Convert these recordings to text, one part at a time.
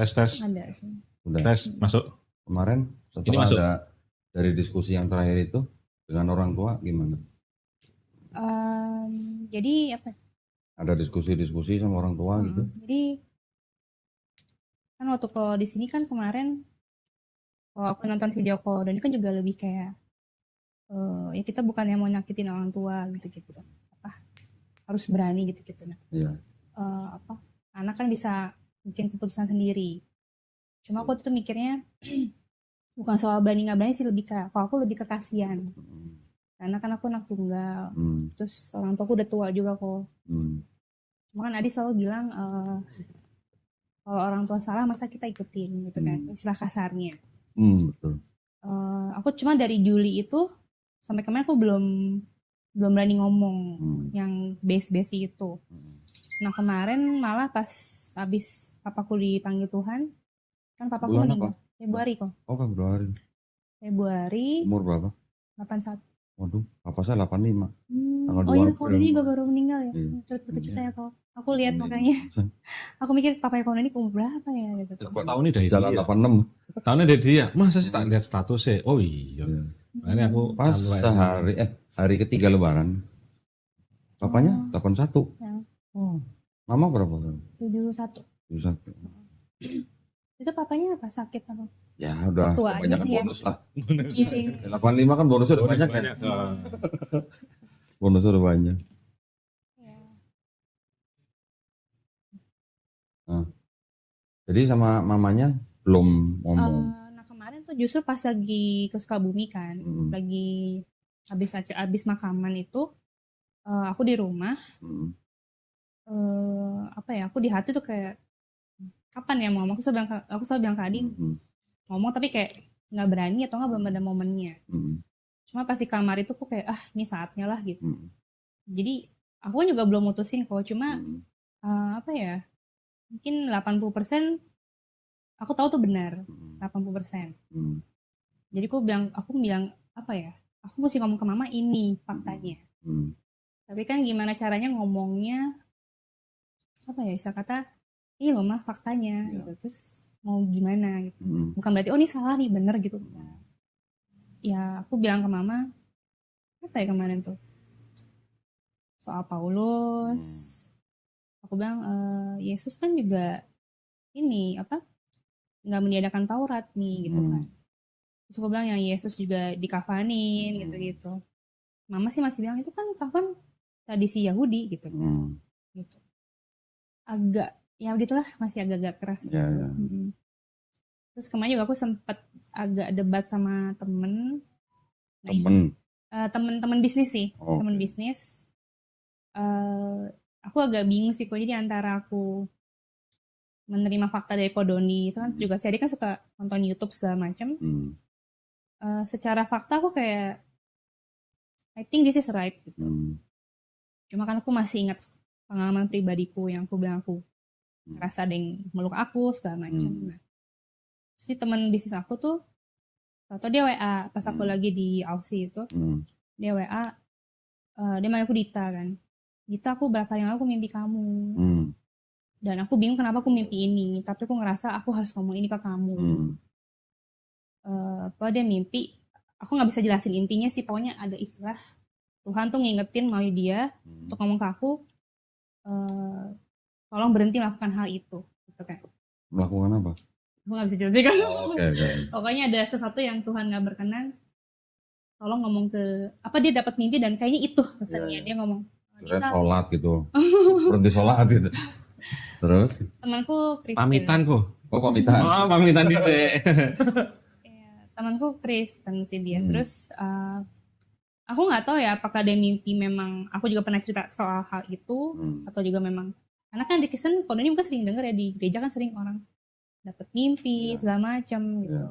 Tes. Ada sih. Udah. Tes masuk. Kemarin Ini setelah masuk. ada dari diskusi yang terakhir itu dengan orang tua gimana? Jadi apa? Ada diskusi sama orang tua gitu? Jadi kan waktu kalau di sini kan kemarin kalau aku nonton video call dan ini kan juga lebih kayak ya kita bukan yang mau nyakitin orang tua gitu apa harus berani gitu nah Iya. Anak kan bisa bikin keputusan sendiri. Cuma aku tuh mikirnya bukan soal berani nggak berani sih, lebih ke kalau aku lebih ke kasihan karena kan aku anak tunggal. Terus orang tuaku udah tua juga kok. Cuma kan Adi selalu bilang kalau orang tua salah masa kita ikutin gitu kan, istilah kasarnya. Betul. Aku cuma dari Juli itu sampai kemarin aku belum berani ngomong yang base itu. Nah kemarin malah pas abis papaku dipanggil Tuhan, kan papaku Bulan meninggal apa? Februari kok. Oh Februari. Umur berapa? 81. Waduh, papa saya 85. Oh iya, kok ini juga baru meninggal ya. Turut berduka ya kok. Aku lihat makanya. Aku mikir papa Kono ini umur berapa ya gitu. Kok tahun ini dari Jalan dia? 86. Tahunnya dari dia. Masa sih tak lihat statusnya? Oh iya. Makanya aku pas hari ketiga lebaran. Papanya 81. Ya. Oh. Mama berapa? 71. 71. Itu papanya apa? Sakit apa? Ya udah Tua aja kebanyakan sih ya. bonus lah. Iya. 85 kan bonusnya udah banyak kan? Bonusnya udah banyak. Nah, jadi sama mamanya belum ngomong. Nah kemarin tuh justru pas lagi ke Sukabumi kan, lagi habis makaman itu, aku di rumah, aku di hati tuh kayak kapan ya mau ngomong, aku selalu bilang ke Adi, ngomong tapi kayak nggak berani atau nggak belum ada momennya. Cuma pas di kamar itu aku kayak ini saatnya lah gitu. Jadi aku juga belum mutusin kok, cuma mungkin 80% aku tahu tuh benar, 80%. Jadi aku bilang aku mesti ngomong ke mama ini faktanya. Tapi kan gimana caranya ngomongnya istilah kata iya loh mah faktanya gitu. Terus mau gimana gitu. Bukan berarti ini salah nih bener gitu. Ya aku bilang ke mama kemarin tuh soal Paulus. Aku bilang Yesus kan juga ini nggak meniadakan Taurat nih gitu kan. Terus aku bilang yang Yesus juga dikafanin gitu. Mama sih masih bilang itu kan kafan tradisi Yahudi gitu. Gitu. Agak ya gitulah, masih agak-agak keras. Terus kemarin juga aku sempat agak debat sama temen bisnis sih. Temen bisnis. Aku agak bingung sih kok, jadi antara aku menerima fakta dari Kodoni itu kan juga saya kan suka nonton YouTube segala macam. Secara fakta aku kayak I think this is right gitu. Cuma kan aku masih ingat pengalaman pribadiku yang aku bilang aku ngerasa ada yang meluk aku segala macam. Terus di teman bisnis aku tuh atau dia WA pas aku lagi di Aussie itu, dia WA, dia manggil aku Dita kan. Dita, aku berapa yang aku mimpi kamu. Dan aku bingung kenapa aku mimpi ini, tapi aku ngerasa aku harus ngomong ini ke kamu. Dia mimpi, aku nggak bisa jelasin intinya sih, pokoknya ada istilah Tuhan tuh ngingetin melalui dia untuk ngomong ke aku, tolong berhenti melakukan hal itu, gitu kan. Melakukan apa? Aku nggak bisa jelasin. Okay. Pokoknya ada sesuatu yang Tuhan nggak berkenan, tolong ngomong ke dia dapat mimpi dan kayaknya itu pesannya. Dia ngomong. Sholat gitu, berhenti sholat gitu. Terus? Temanku Kristen. Pamitan kok. Oh pamitan. Oh pamitan dia. Temanku Kristen sih dia. Terus aku nggak tahu ya apakah dia mimpi memang. Aku juga pernah cerita soal hal itu atau juga memang. Karena kan di Kristen, kalau ini mungkin sering denger ya di gereja kan sering orang dapat mimpi segala macam gitu.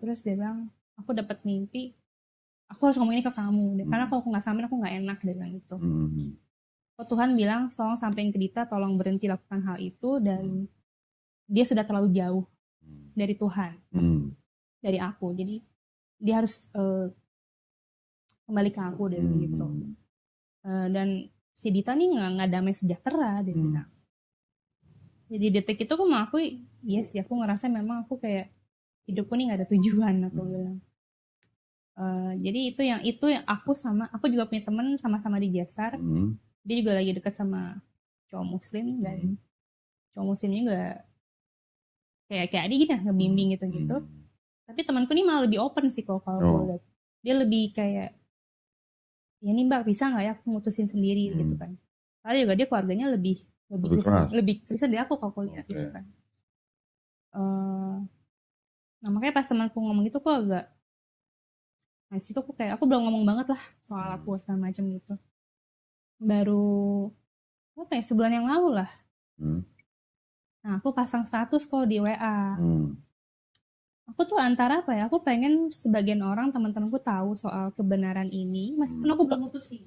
Terus dia bilang, aku dapat mimpi. Aku harus ngomong ini ke kamu, karena kalau aku nggak sampein aku nggak enak, dia bilang gitu. Tuhan bilang, sampein ke Dita, tolong berhenti lakukan hal itu dan dia sudah terlalu jauh dari Tuhan, dari aku. Jadi dia harus kembali ke aku dia gitu. Dan si Dita nih nggak damai sejahtera dia bilang. Jadi detik itu aku mengakui, yes sih, aku ngerasa memang aku kayak hidupku nih nggak ada tujuan, aku bilang. Jadi itu yang aku juga punya temen sama-sama di Jasar. Dia juga lagi dekat sama cowok muslim, dan cowok muslimnya juga kayak adik gitu, ngebimbing gitu. Tapi temanku ini malah lebih open sih kalau gue lihat. Dia lebih kayak, ya nih mbak bisa nggak ya aku mutusin sendiri gitu kan. Karena juga dia keluarganya lebih Kristen dari aku kalau aku lihat gitu kan. Nah makanya pas temanku ngomong itu kok agak, nah situ aku belum ngomong banget lah soal aku segala macam gitu. Baru apa ya, sebulan yang lalu lah. Nah aku pasang status kok di WA. Aku tuh antara apa ya, aku pengen sebagian orang teman-temanku tahu soal kebenaran ini meskipun aku belum mutusin.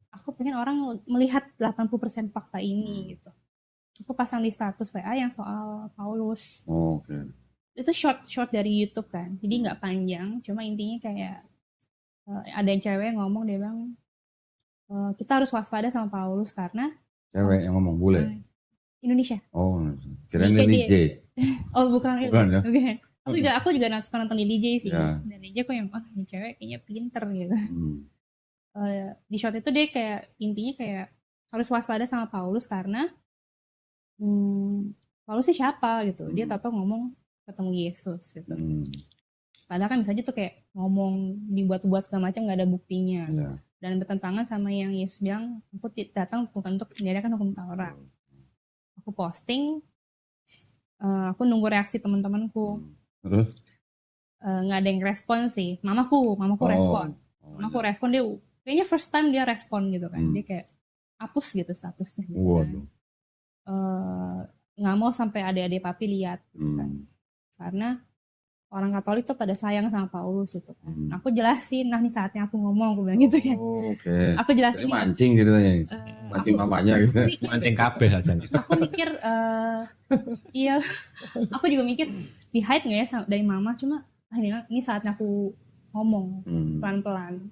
Aku pengen orang melihat 80% fakta ini gitu. Aku pasang di status WA yang soal Paulus. Itu short dari YouTube kan, jadi nggak panjang, cuma intinya kayak ada yang cewek ngomong, dia bilang kita harus waspada sama Paulus karena cewek yang ngomong bule Indonesia. Kirain Lily J. Oh bukan ya? Okay. Aku juga suka nonton Lily J sih. Dan dia kok yang ini cewek kayaknya pinter gitu. Di short itu dia kayak intinya kayak harus waspada sama Paulus karena Paulus sih siapa gitu. Dia tahu ngomong ketemu Yesus gitu. Padahal kan bisa aja tuh kayak ngomong dibuat-buat segala macam nggak ada buktinya. Dan bertentangan sama yang Yesus bilang, aku datang bukan untuk menyediakan hukum Taurat. Aku posting, aku nunggu reaksi teman-temanku. Terus? Nggak ada yang respon sih. Mamaku respon. Mamaku respon, dia kayaknya first time dia respon gitu kan. Dia kayak hapus gitu statusnya. Gitu kan. Nggak mau sampai adik-adik papi lihat gitu kan. Karena orang Katolik tuh pada sayang sama Paulus itu kan. Aku jelasin, nah ini saatnya aku ngomong, aku bilang gitu kan. Aku jelasin. Jadi mancing ceritanya, mancing mamanya gitu. Mancing kabeh aja. Aku mikir, iya, aku juga mikir di hide nggak ya dari mama, cuma ini saatnya aku ngomong pelan-pelan.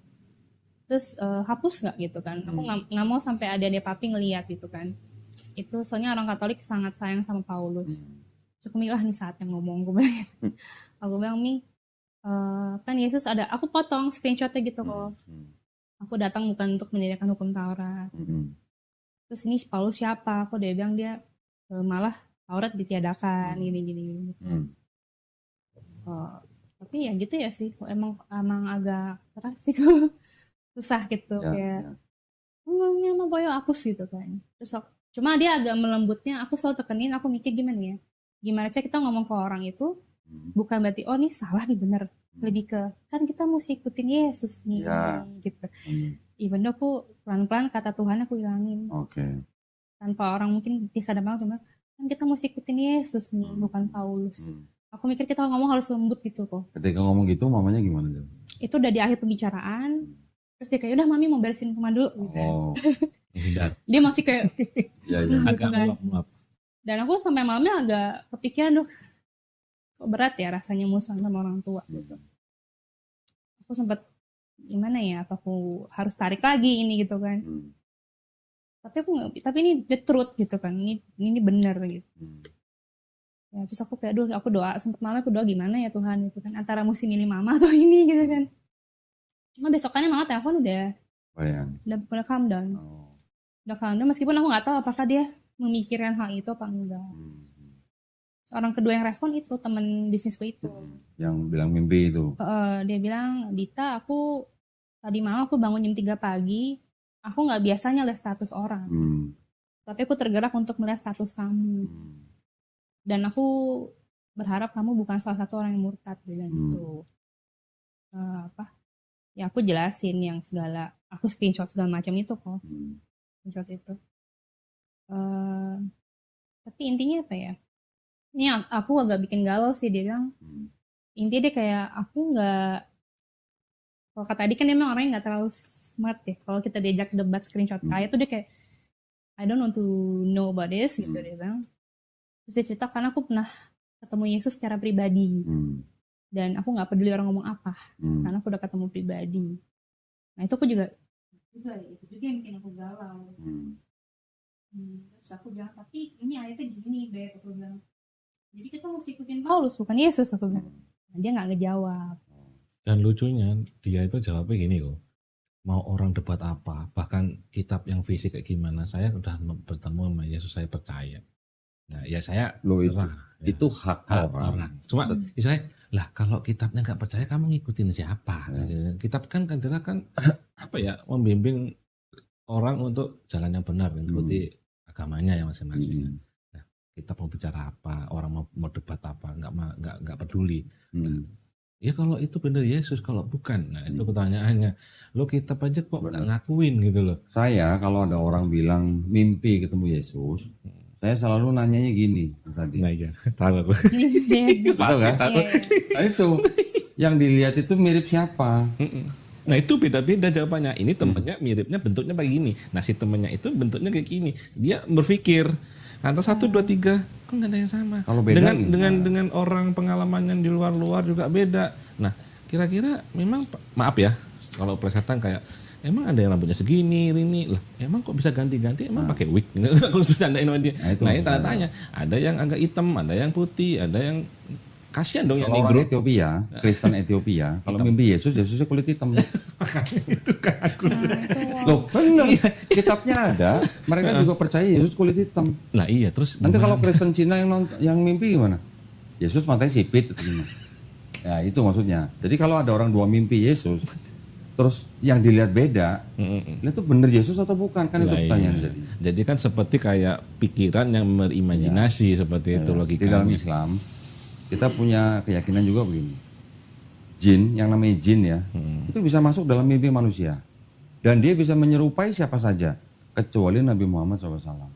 Terus hapus nggak gitu kan? Aku nggak mau sampai adik-adik papi ngeliat gitu kan. Itu soalnya orang Katolik sangat sayang sama Paulus. Terus aku mikir, nih saatnya ngomong, aku bilang gitu. Aku bilang, kan Yesus ada, aku potong screenshotnya gitu kok. Aku datang bukan untuk mendirikan hukum Taurat. Terus ini Paulus siapa? Kok dia bilang dia malah Taurat ditiadakan, gini-gini gitu. Tapi ya gitu ya sih, emang agak keras sih kok. Susah gitu kayak ngomongnya sama boyo hapus gitu kan. Terus cuma dia agak melembutnya, aku selalu tekenin, aku mikir gimana ya, gimana cara kita ngomong ke orang itu bukan berarti oh ini salah nih bener, lebih ke kan kita mesti ikutin Yesus nih gitu. Even though aku pelan-pelan kata Tuhan aku hilangin, tanpa orang mungkin disadar banget, cuma kan kita mesti ikutin Yesus nih, bukan Paulus. Aku mikir kita ngomong harus lembut gitu kok. Ketika ngomong gitu mamanya gimana? Itu udah di akhir pembicaraan, terus dia kayak udah mami mau beresin rumah dulu gitu. Dia masih kayak agak ngulap-ngulap. Dan aku sampai malamnya agak kepikiran, kok berat ya rasanya musuhan sama orang tua gitu. Aku sempat gimana ya, apa aku harus tarik lagi ini gitu kan. Tapi ini the truth gitu kan, ini benar gitu. Ya, terus aku kayak aku doa, sempat malam aku doa gimana ya Tuhan itu kan, antara mesti milih mama atau ini gitu kan. Cuma besokannya mama telepon udah calm down. Udah calm down, meskipun aku nggak tahu apakah dia memikirkan hal itu apa enggak. Orang kedua yang respon itu teman bisnisku itu. Yang bilang mimpi itu. Dia bilang, Dita, tadi malam aku bangun jam 3 pagi, aku nggak biasanya lihat status orang. Tapi aku tergerak untuk melihat status kamu. Dan aku berharap kamu bukan salah satu orang yang murtad, bilang gitu. Ya aku jelasin yang segala, aku screenshot segala macam itu kok. Screenshot itu. Tapi intinya apa ya? Ini aku agak bikin galau sih, dia bilang. Intinya dia kayak, aku nggak, kalau kata Adi kan dia memang orangnya nggak terlalu smart ya. Kalau kita diajak debat screenshot kayak itu dia kayak, I don't want to know about this gitu dia bilang. Terus dia cerita karena aku pernah ketemu Yesus secara pribadi. Dan aku nggak peduli orang ngomong apa, karena aku udah ketemu pribadi. Nah itu aku juga yang bikin aku galau. Terus aku bilang, tapi ini ayatnya gini Beb, aku bilang. Jadi kita mesti ikutin Paulus, bukan Yesus, aku bilang. Nah, dia nggak ngejawab. Dan lucunya dia itu jawabnya gini kok. Mau orang debat apa, bahkan kitab yang fisik kayak gimana, saya udah bertemu sama Yesus, saya percaya. Nah, ya saya itu hak orang. Cuma istilahnya, lah kalau kitabnya nggak percaya, kamu ngikutin siapa? Kitab kan adalah kan apa ya, membimbing orang untuk jalan yang benar, mengikuti agamanya ya masing-masing. Nah, kita mau bicara apa, orang mau debat apa, nggak peduli. Ya kalau itu benar Yesus, kalau bukan, nah itu pertanyaannya. Lo kitab aja kok nggak ngakuin gitu loh. Saya kalau ada orang bilang mimpi ketemu Yesus, saya selalu nanyanya gini tadi. Nah iya, tahu aku. Tahu kan? Nah, itu yang dilihat itu mirip siapa? Nah itu beda-beda jawabannya. Ini temennya miripnya bentuknya kayak gini. Nah si temennya itu bentuknya kayak gini. Dia berpikir antara 1, 2, 3 kok nggak ada yang sama. Kalau beda dengan orang pengalamannya di luar juga beda. Nah kira-kira memang maaf ya kalau persetan kayak emang ada yang rambutnya segini ini lah. Emang kok bisa ganti-ganti? Emang pakai wig? Aku bercandain sama dia. Nah ini tanda tanya. Ada yang agak hitam, ada yang putih, ada yang kasihan dong kalau yang orang Ethiopia, Kristen Ethiopia, kalau mimpi Yesusnya kulit hitam. Itu kan aku. Loh, benar. Kitabnya ada, mereka juga percaya Yesus kulit hitam. Nah iya, terus nanti kalau Kristen Cina yang mimpi gimana? Yesus matanya sipit itu gimana? Ya itu maksudnya. Jadi kalau ada orang dua mimpi Yesus, terus yang dilihat beda, itu benar Yesus atau bukan? Kan itu pertanyaan jadi kan seperti kayak pikiran yang berimajinasi seperti itu logikanya. Di dalam Islam kita punya keyakinan juga begini. Jin, yang namanya jin ya, itu bisa masuk dalam mimpi manusia. Dan dia bisa menyerupai siapa saja, kecuali Nabi Muhammad SAW.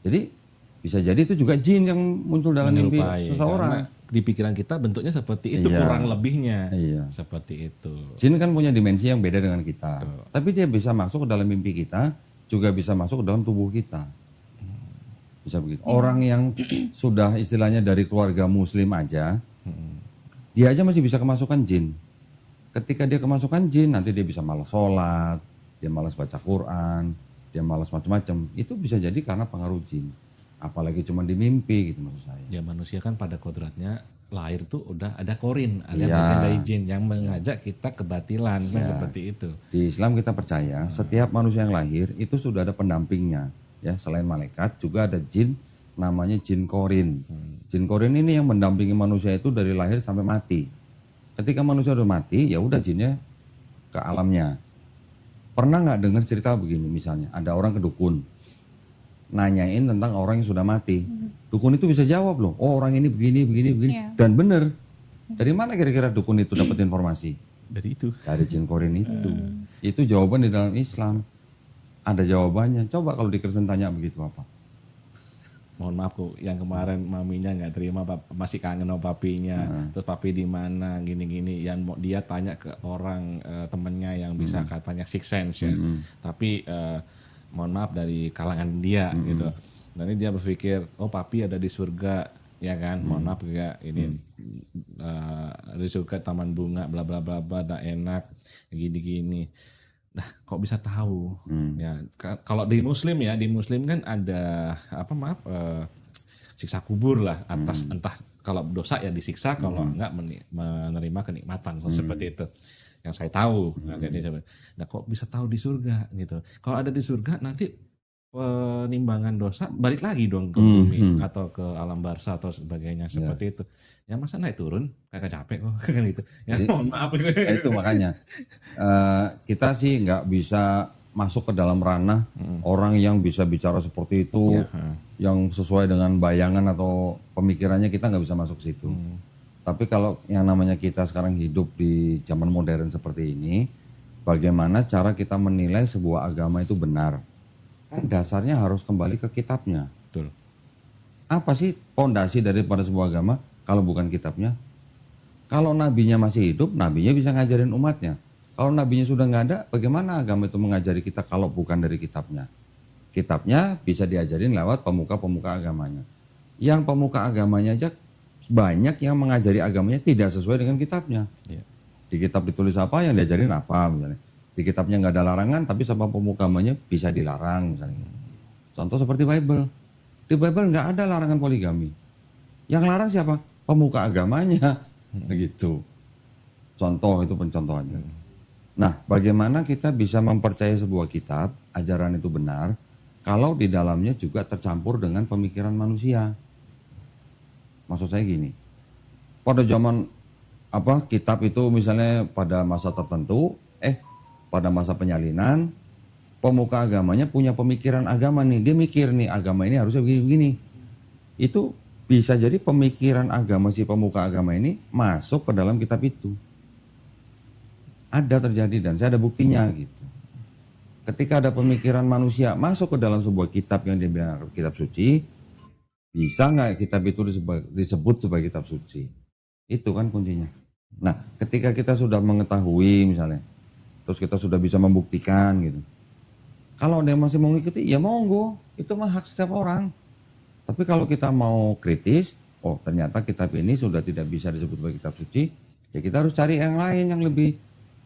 Jadi bisa jadi itu juga jin yang muncul dalam mimpi seseorang. Di pikiran kita bentuknya seperti itu, kurang lebihnya seperti itu. Jin kan punya dimensi yang beda dengan kita. Tapi dia bisa masuk ke dalam mimpi kita, juga bisa masuk ke dalam tubuh kita. Bisa begitu. Orang yang sudah istilahnya dari keluarga muslim aja, dia aja masih bisa kemasukan jin. Ketika dia kemasukan jin, nanti dia bisa malas sholat, dia malas baca Quran, dia malas macam-macam. Itu bisa jadi karena pengaruh jin. Apalagi cuma di mimpi gitu maksud saya. Ya manusia kan pada kodratnya lahir tuh udah ada korin, ada bagian dari jin yang mengajak kita kebatilan, kan seperti itu. Di Islam kita percaya setiap manusia yang lahir itu sudah ada pendampingnya. Ya, selain malaikat juga ada jin namanya jin korin. Jin korin ini yang mendampingi manusia itu dari lahir sampai mati. Ketika manusia udah mati, ya udah jinnya ke alamnya. Pernah nggak dengar cerita begini misalnya, ada orang ke dukun, nanyain tentang orang yang sudah mati. Dukun itu bisa jawab loh, oh orang ini begini, dan bener. Dari mana kira-kira dukun itu dapat informasi? Dari itu. Dari jin korin itu. Itu jawaban di dalam Islam. Ada jawabannya. Coba kalau di Kristen tanya begitu apa? Mohon maaf kok, yang kemarin maminya nggak terima, masih kangen sama papinya. Terus papi di mana, gini-gini. Yang dia tanya ke orang temennya yang bisa katanya six sense ya. Tapi mohon maaf dari kalangan dia gitu. Nanti dia berpikir, oh papi ada di surga, ya kan? Mohon maaf ya, ini di surga taman bunga, bla bla bla bla, enak, gini-gini. Nah, kok bisa tahu? Ya, kalau di Muslim ya, di Muslim kan ada siksa kubur lah atas entah kalau dosa ya disiksa, kalau enggak menerima kenikmatan seperti itu. Yang saya tahu. Nah, kok bisa tahu di surga gitu? Kalau ada di surga nanti penimbangan dosa balik lagi dong ke bumi atau ke alam barzah atau sebagainya seperti itu. Ya masa naik turun kagak capek kok kan gitu. Ya mohon maaf. Itu makanya kita sih nggak bisa masuk ke dalam ranah orang yang bisa bicara seperti itu, yang sesuai dengan bayangan atau pemikirannya, kita nggak bisa masuk situ. Tapi kalau yang namanya kita sekarang hidup di zaman modern seperti ini, bagaimana cara kita menilai sebuah agama itu benar? Kan dasarnya harus kembali ke kitabnya. Betul. Apa sih pondasi daripada sebuah agama kalau bukan kitabnya? Kalau nabinya masih hidup, nabinya bisa ngajarin umatnya. Kalau nabinya sudah nggak ada, bagaimana agama itu mengajari kita kalau bukan dari kitabnya? Kitabnya bisa diajarin lewat pemuka-pemuka agamanya. Yang pemuka agamanya aja banyak yang mengajari agamanya tidak sesuai dengan kitabnya. Di kitab ditulis apa, yang diajarin apa misalnya. Di kitabnya nggak ada larangan, tapi sama pemuka agamanya bisa dilarang misalnya. Contoh seperti Bible. Di Bible nggak ada larangan poligami. Yang larang siapa? Pemuka agamanya. Begitu. Contoh itu pencontohannya. Nah, bagaimana kita bisa mempercayai sebuah kitab, ajaran itu benar, kalau di dalamnya juga tercampur dengan pemikiran manusia. Maksud saya gini, pada zaman kitab itu misalnya pada masa tertentu, pada masa penyalinan, pemuka agamanya punya pemikiran agama nih, dia mikir nih agama ini harusnya begini-begini. Itu bisa jadi pemikiran agama si pemuka agama ini masuk ke dalam kitab itu. Ada terjadi dan saya ada buktinya gitu. Ketika ada pemikiran manusia masuk ke dalam sebuah kitab yang dia bilang kitab suci, bisa nggak kitab itu disebut sebagai kitab suci? Itu kan kuncinya. Nah, ketika kita sudah mengetahui misalnya, terus kita sudah bisa membuktikan gitu. Kalau ada yang masih mau mengikuti, ya monggo, itu mah hak setiap orang. Tapi kalau kita mau kritis, oh ternyata kitab ini sudah tidak bisa disebut sebagai kitab suci, ya kita harus cari yang lain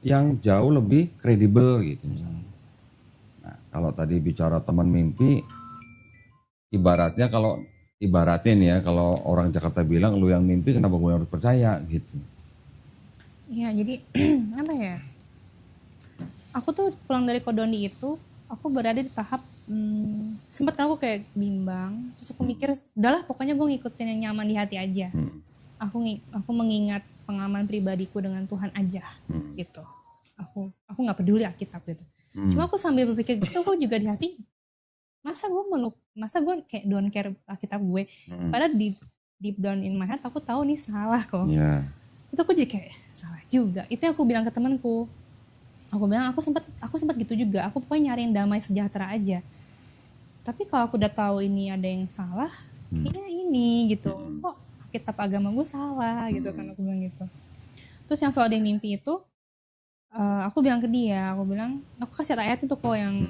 yang jauh lebih kredibel gitu misalnya. Nah, kalau tadi bicara teman mimpi, ibaratnya nih ya, kalau orang Jakarta bilang lu yang mimpi kenapa gue harus percaya gitu. Iya, jadi apa ya? Aku tuh pulang dari Kodoni itu, aku berada di tahap sempat kan aku kayak bimbang, terus aku mikir, udahlah pokoknya gue ngikutin yang nyaman di hati aja. Aku mengingat pengalaman pribadiku dengan Tuhan aja, gitu. Aku nggak peduli Alkitab gitu. Cuma aku sambil berpikir gitu, aku juga di hati, masa gue kayak don't care Alkitab gue. Padahal deep down in my heart aku tahu nih salah kok. Yeah. Itu aku jadi kayak salah juga. Itu yang aku bilang ke temanku. Aku bilang aku sempat gitu juga. Aku pokoknya nyariin damai sejahtera aja. Tapi kalau aku udah tahu ini ada yang salah, ya ini gitu. Kok kitab agama gue salah gitu kan, aku bilang gitu. Terus yang soal dia mimpi itu, aku bilang ke dia, aku kasih ayat itu kok yang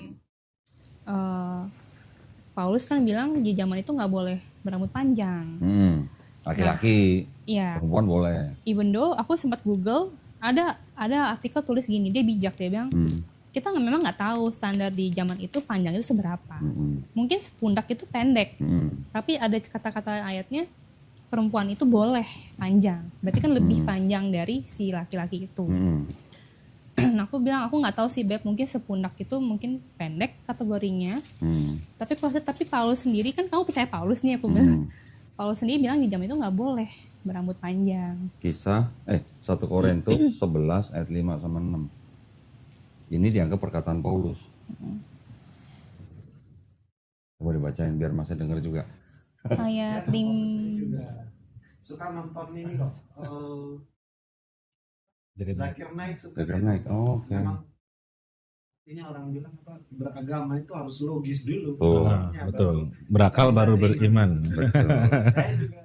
Paulus kan bilang di zaman itu nggak boleh berambut panjang. Laki-laki, iya. Perempuan boleh. Even though aku sempat Google, ada artikel tulis gini, dia bijak, dia bilang kita memang nggak tahu standar di zaman itu panjang itu seberapa. Mungkin sepundak itu pendek, tapi ada kata-kata ayatnya perempuan itu boleh panjang, berarti kan lebih panjang dari si laki-laki itu. Nah, aku bilang aku nggak tahu sih Beb, mungkin sepundak itu mungkin pendek kategorinya. Tapi Paulus sendiri kan, kamu percaya Paulus nih, aku bilang. Paulus sendiri bilang di zaman itu nggak boleh berambut panjang. Kisah 1 Korintus 11 ayat 5 sama 6. Ini dianggap perkataan Paulus. Coba dibacain biar Mas dengar juga. Ayat suka nonton ini kok. Zakir Naik suka. Zakir Naik. Oh, oke. Ini orang bilang beragama itu harus logis dulu. Betul. Berakal baru beriman. Betul. Saya juga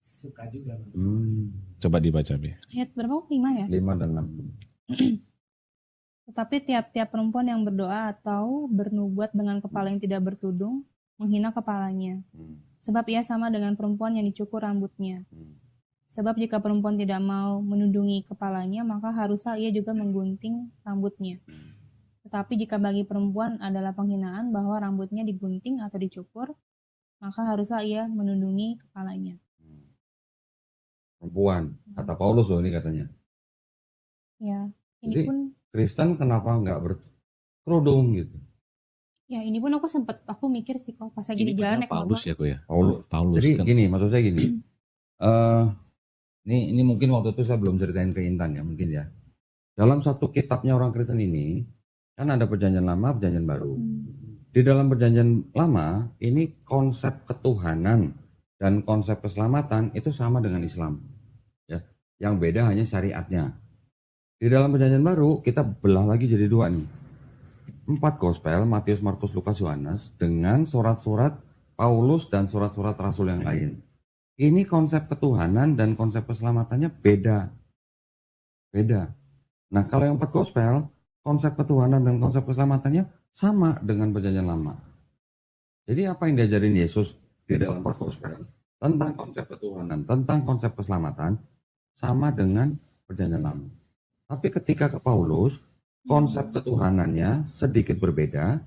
suka juga. Coba dibaca, Bi. ayat berapa? 5 ya? 5 dan 6. Tetapi tiap-tiap perempuan yang berdoa atau bernubuat dengan kepala yang tidak bertudung menghina kepalanya. Sebab ia sama dengan perempuan yang dicukur rambutnya. Sebab jika perempuan tidak mau menundungi kepalanya, maka haruslah ia juga menggunting rambutnya. Tetapi jika bagi perempuan adalah penghinaan bahwa rambutnya digunting atau dicukur, maka haruslah ia menundungi kepalanya. Perempuan, kata Paulus loh ini katanya. Ya, ini Jadi, pun Kristen kenapa nggak berkerudung gitu? ya ini pun aku mikir sih kok pas lagi di jalan naik Paulus motor. ya, Ko ya. Paulus. Jadi kan. gini, maksud saya gini. Ini mungkin waktu itu saya belum ceritain ke Intan ya, mungkin ya. Dalam satu kitabnya orang Kristen ini, kan ada perjanjian lama, perjanjian baru. Di dalam perjanjian lama, ini konsep ketuhanan dan konsep keselamatan itu sama dengan Islam. Ya, yang beda hanya syariatnya. Di dalam perjanjian baru, kita belah lagi jadi 2 nih. 4 gospel, Matius, Markus, Lukas, Yohanes, dengan surat-surat Paulus dan surat-surat rasul yang lain. Ini konsep ketuhanan dan konsep keselamatannya beda. Nah, kalau yang 4 gospel, konsep ketuhanan dan konsep keselamatannya sama dengan perjanjian lama. Jadi apa yang diajarin Yesus di dalam 4 gospel tentang konsep ketuhanan, tentang konsep keselamatan sama dengan perjanjian lama. Tapi ketika ke Paulus, Konsep ketuhanannya sedikit berbeda,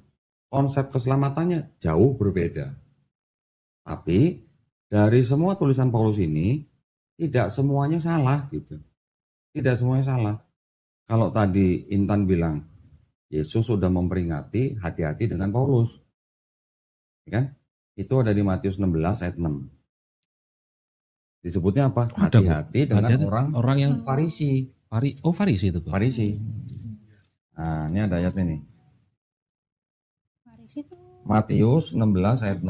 konsep keselamatannya jauh berbeda. Tapi dari semua tulisan Paulus ini tidak semuanya salah gitu. Tidak semuanya salah. Kalau tadi Intan bilang Yesus sudah memperingati hati-hati dengan Paulus. Ya kan? Itu ada di Matius 16 ayat 6. Disebutnya apa? Hati-hati dengan orang yang Farisi. Farisi itu kok. Farisi. Nah, ini ada ayatnya nih. Farisi itu Matius 16 ayat 6.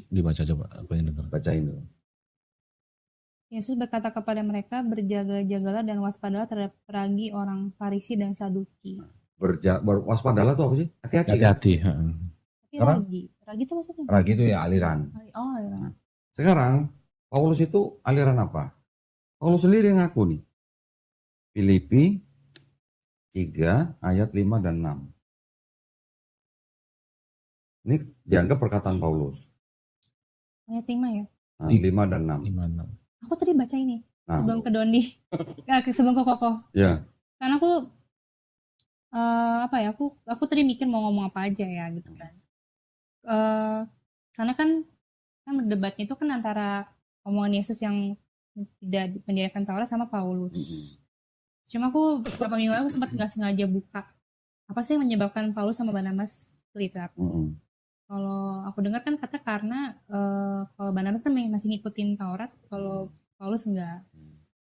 Dibaca coba, apa yang dengar? Bacain dulu. Yesus berkata kepada mereka, berjaga-jagalah dan waspadalah terhadap ragi orang Farisi dan Saduki. Waspadalah itu apa sih? Hati-hati. Hati-hati. Tapi ragi itu maksudnya? Ragi itu ya aliran. Oh, aliran. Nah, sekarang Paulus itu aliran apa? Paulus sendiri yang ngaku nih. Filipi 3 ayat 5 dan 6. Ini dianggap perkataan Paulus. Ayat 5 ya? Nah, 5 dan 6. 5, 6. Aku tadi baca ini Nah, sebelum ke Dondi. Sebelum ke Koko. ya. Karena aku aku tadi mikir mau ngomong apa aja ya gitu kan. Karena kan berdebatnya itu kan antara omongan Yesus yang tidak mendirikan Taurat sama Paulus. Cuma aku beberapa minggu lalu sempat nggak sengaja buka apa sih yang menyebabkan Paulus sama Barnabas split up. Kalau aku dengar kan kata karena kalau Barnabas kan masih ngikutin Taurat, kalau Paulus enggak.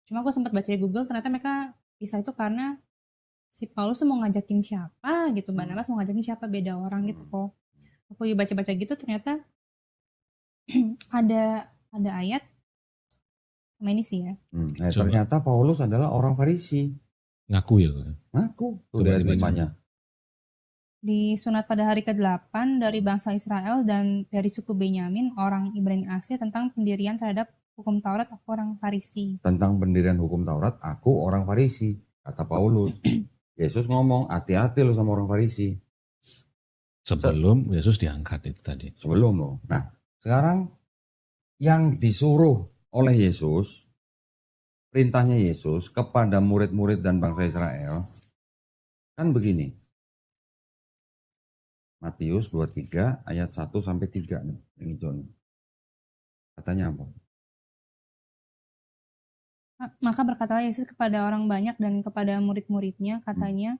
Cuma aku sempat baca di Google ternyata mereka pisah itu karena si Paulus tuh mau ngajakin siapa gitu, Barnabas mau ngajakin siapa, beda orang gitu kok. Aku baca-baca gitu ternyata ada ayat sama ini sih ya. Ternyata Paulus adalah orang Farisi. Ngaku ya? Ngaku. Tuh ayat 5-nya. Disunat pada hari ke-8 dari bangsa Israel dan dari suku Benyamin, orang Ibrani asli, tentang pendirian terhadap hukum Taurat, aku orang Farisi. Tentang pendirian hukum Taurat, aku orang Farisi, kata Paulus. Yesus ngomong, hati-hati lo sama orang Farisi. Sebelum Yesus diangkat itu tadi. Sebelum lo. Nah, sekarang yang disuruh oleh Yesus, perintahnya Yesus kepada murid-murid dan bangsa Israel, kan begini. Matius 23 ayat 1 sampai 3 nih, yang hijau nih. Katanya apa? Maka berkatalah Yesus kepada orang banyak dan kepada murid-muridnya, katanya,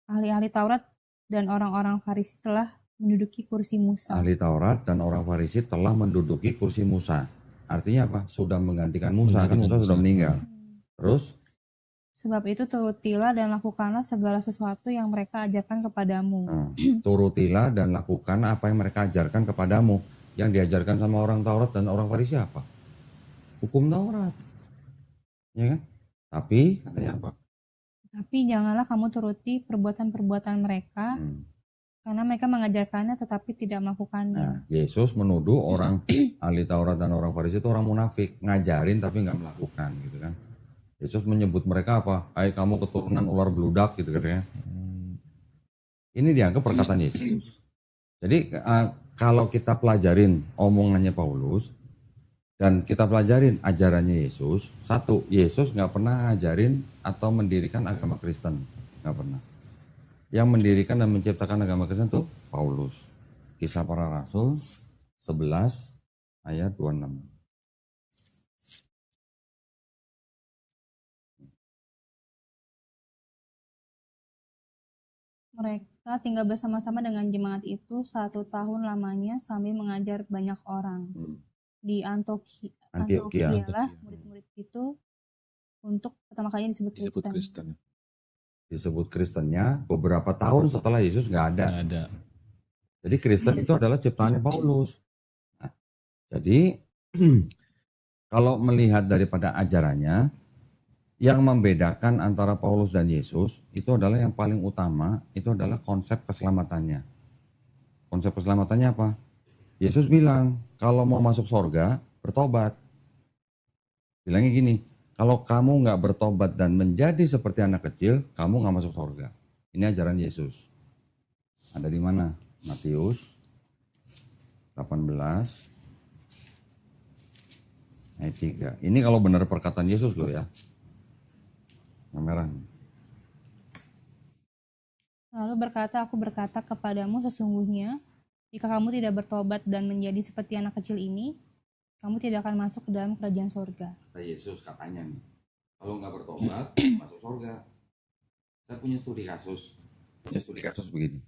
ahli-ahli Taurat dan orang-orang Farisi telah menduduki kursi Musa. Ahli Taurat dan orang Farisi telah menduduki kursi Musa. Artinya apa? Sudah menggantikan Musa, kan Musa sudah meninggal. Terus? Sebab itu turutilah dan lakukanlah segala sesuatu yang mereka ajarkan kepadamu. Turutilah dan lakukan apa yang mereka ajarkan kepadamu. Yang diajarkan sama orang Taurat dan orang Farisi apa? Hukum Taurat. Ya kan? Tapi katanya apa? Tapi janganlah kamu turuti perbuatan-perbuatan mereka, karena mereka mengajarkannya tetapi tidak melakukannya. Nah, Yesus menuduh orang ahli Taurat dan orang Farisi itu orang munafik, ngajarin tapi nggak melakukan, gitu kan? Yesus menyebut mereka apa? Hai kamu keturunan ular beludak gitu katanya. Ini dianggap perkataan Yesus. Jadi kalau kita pelajarin omongannya Paulus dan kita pelajarin ajarannya Yesus, satu, Yesus nggak pernah ngajarin atau mendirikan agama Kristen, nggak pernah. Yang mendirikan dan menciptakan agama Kristen itu Paulus. Kisah Para Rasul 11 ayat 26. Mereka tinggal bersama-sama dengan jemaat itu 1 tahun lamanya sambil mengajar banyak orang. Di Antioquia lah murid-murid itu untuk pertama kalinya disebut Kristen. Disebut Kristennya beberapa tahun setelah Yesus nggak ada. Jadi Kristen itu adalah ciptaannya Paulus. Nah, jadi kalau melihat daripada ajarannya, yang membedakan antara Paulus dan Yesus itu adalah yang paling utama, itu adalah konsep keselamatannya. Konsep keselamatannya apa? Yesus bilang, kalau mau masuk surga, bertobat. Bilangnya gini, kalau kamu nggak bertobat dan menjadi seperti anak kecil, kamu nggak masuk surga. Ini ajaran Yesus. Ada di mana? Matius 18 ayat 3. Ini kalau benar perkataan Yesus loh ya. Yang merah. Lalu berkata, aku berkata kepadamu sesungguhnya, jika kamu tidak bertobat dan menjadi seperti anak kecil ini, kamu tidak akan masuk ke dalam kerajaan sorga. Kata Yesus katanya nih, kalau nggak bertobat masuk surga. Saya punya studi kasus begini.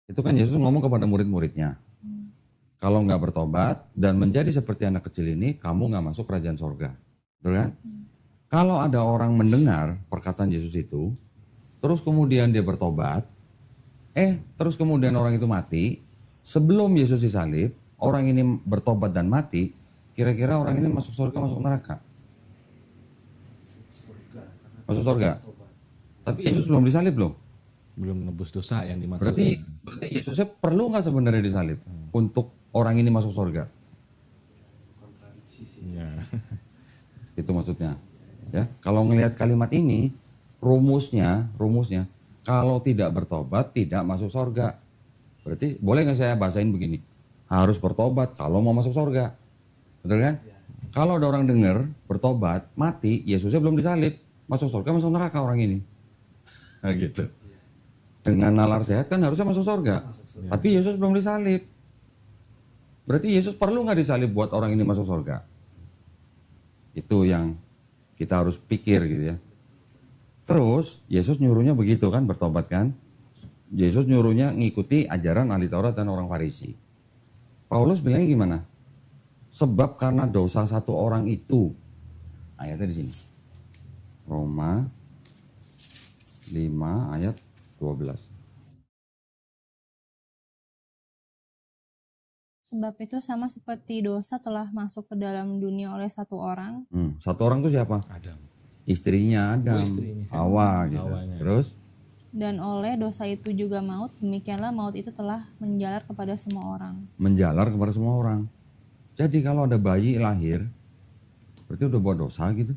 Itu kan Yesus ngomong kepada murid-muridnya, kalau nggak bertobat dan menjadi seperti anak kecil ini, kamu nggak masuk kerajaan sorga. Betul kan? Kalau ada orang mendengar perkataan Yesus itu, terus kemudian dia bertobat, terus kemudian orang itu mati, sebelum Yesus disalib, orang ini bertobat dan mati, kira-kira orang ini masuk surga, masuk neraka? Masuk surga. Tapi Yesus belum disalib loh. Belum nebus dosa yang dimaksud. Berarti Yesusnya perlu nggak sebenarnya disalib untuk orang ini masuk surga? Kontradiksi sih. Ya. Itu maksudnya. Ya, kalau ngelihat kalimat ini, rumusnya, kalau tidak bertobat tidak masuk surga. Berarti boleh nggak saya bahasain begini? Harus bertobat kalau mau masuk surga. Betul kan? Ya. Kalau ada orang dengar bertobat, mati, Yesusnya belum disalib, masuk surga, masuk neraka orang ini. Nah, gitu. Dengan nalar sehat kan harusnya masuk surga. Tapi Yesus belum disalib. Berarti Yesus perlu nggak disalib buat orang ini masuk surga? Itu yang kita harus pikir gitu ya. Terus Yesus nyuruhnya begitu kan, bertobat kan. Yesus nyuruhnya ngikuti ajaran ahli Taurat dan orang Farisi. Paulus bilangnya gimana? Sebab karena dosa satu orang itu. Ayatnya di sini. Roma 5 ayat 12. Sebab itu sama seperti dosa telah masuk ke dalam dunia oleh satu orang. Satu orang itu siapa? Adam. Istrinya Adam, istrinya. Hawa gitu. Hawanya. Terus Dan oleh dosa itu juga maut, demikianlah maut itu telah menjalar kepada semua orang. menjalar kepada semua orang. Jadi kalau ada bayi lahir, berarti udah buat dosa gitu.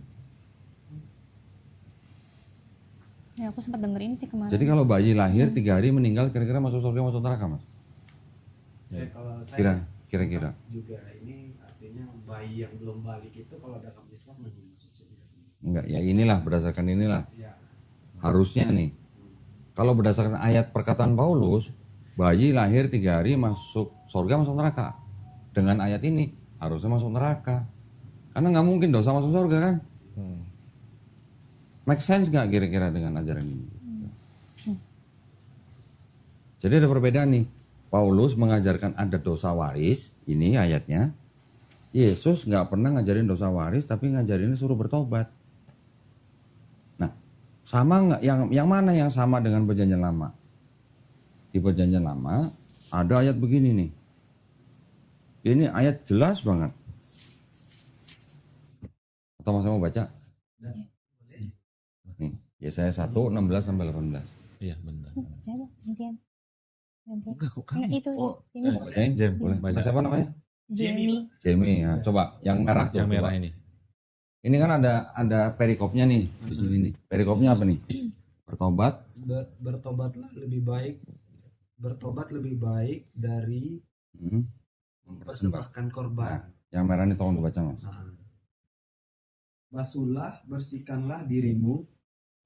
Ya aku sempat denger ini sih kemarin. Jadi kalau bayi lahir 3 hari meninggal, kira-kira masuk surga masuk neraka mas? Kalau saya Kira-kira. juga ini artinya bayi yang belum balik itu kalau dalam Islam masuk surga sih. Enggak, ya inilah berdasarkan inilah. Ya. Harusnya nih. Kalau berdasarkan ayat perkataan Paulus, bayi lahir 3 hari masuk surga masuk neraka. Dengan ayat ini harusnya masuk neraka. Karena nggak mungkin dosa masuk surga kan? Make sense nggak kira-kira dengan ajaran ini? Jadi ada perbedaan nih. Paulus mengajarkan ada dosa waris, ini ayatnya. Yesus nggak pernah ngajarin dosa waris, tapi ngajarinnya suruh bertobat. Nah, sama nggak? Yang mana yang sama dengan perjanjian lama? Di perjanjian lama ada ayat begini nih. Ini ayat jelas banget. Atau mas mau baca? Nih, Yesaya 1, 16 sampai 18. Iya benar. Coba gantian. Enggak kok Enggak, itu Mau Jamie. bacain? Boleh. Baca. Siapa namanya? Jamie. Jamie ya. Coba yang merah tuh. Yang merah coba. ini. Ini kan ada perikopnya nih di sini nih. Perikopnya apa nih? Bertobat. Bertobat lebih baik dari mempersembahkan korban. Yang merah ini tolong dibaca mas. Nah. Basuhlah, bersihkanlah dirimu,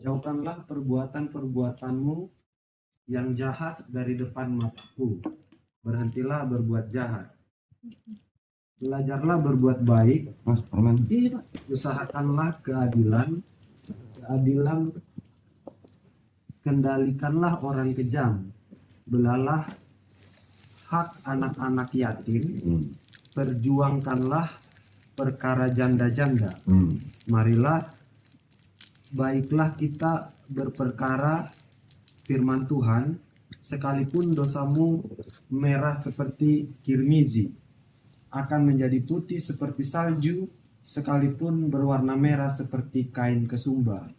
jauhkanlah perbuatan-perbuatanmu yang jahat dari depan mataku. Berhentilah berbuat jahat. Belajarlah berbuat baik, Mas, permen. usahakanlah keadilan, kendalikanlah orang kejam, belalah hak anak-anak yatim, perjuangkanlah perkara janda-janda. Marilah, baiklah kita berperkara firman Tuhan, sekalipun dosamu merah seperti kirmizi, akan menjadi putih seperti salju, sekalipun berwarna merah seperti kain kesumba,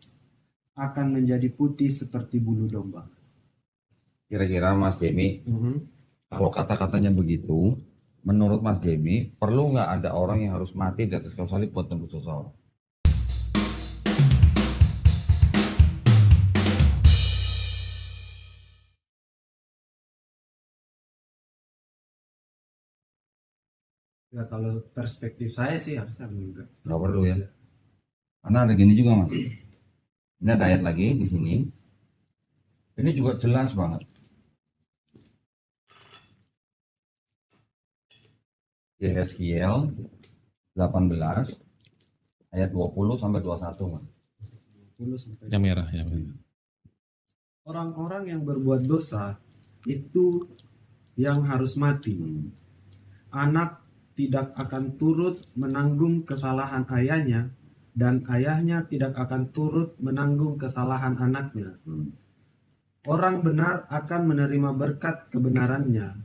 akan menjadi putih seperti bulu domba. Kira-kira Mas Jamie, kalau kata-katanya begitu, menurut Mas Jamie, perlu nggak ada orang yang harus mati di atas kayu salib buat tembus dosa orang? Ya kalau perspektif saya sih harusnya enggak. Nggak perlu ya. Karena ada gini juga Mas. Ini ada ayat lagi di sini. Ini juga jelas banget. Yeskiel 18 ayat 20 sampai 21, Mas. Yang merah, yang merah. Orang-orang yang berbuat dosa itu yang harus mati. Anak tidak akan turut menanggung kesalahan ayahnya, dan ayahnya tidak akan turut menanggung kesalahan anaknya. Orang benar akan menerima berkat kebenarannya,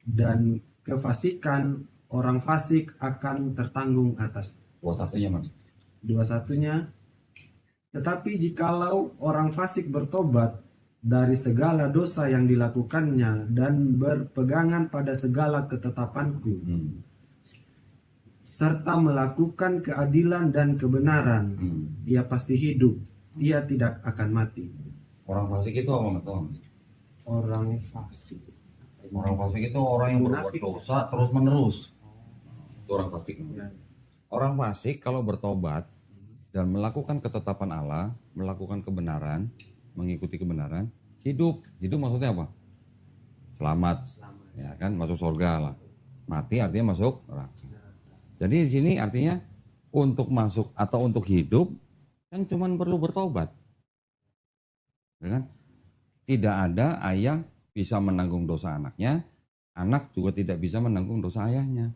dan kefasikan orang fasik akan tertanggung atas. 21-nya, Mas. 21-nya, tetapi jikalau orang fasik bertobat dari segala dosa yang dilakukannya dan berpegangan pada segala ketetapanku, serta melakukan keadilan dan kebenaran, ia pasti hidup, ia tidak akan mati. Orang fasik itu apa, Mas? Orang fasik. Orang fasik itu orang yang berbuat dosa terus menerus. Itu orang fasik. Orang fasik kalau bertobat dan melakukan ketetapan Allah, melakukan kebenaran, mengikuti kebenaran, hidup. Hidup maksudnya apa? Selamat. Ya kan, masuk surga lah. Mati artinya masuk neraka. Jadi di sini artinya untuk masuk atau untuk hidup kan cuman perlu bertobat. Ya kan? Tidak ada ayah bisa menanggung dosa anaknya, anak juga tidak bisa menanggung dosa ayahnya.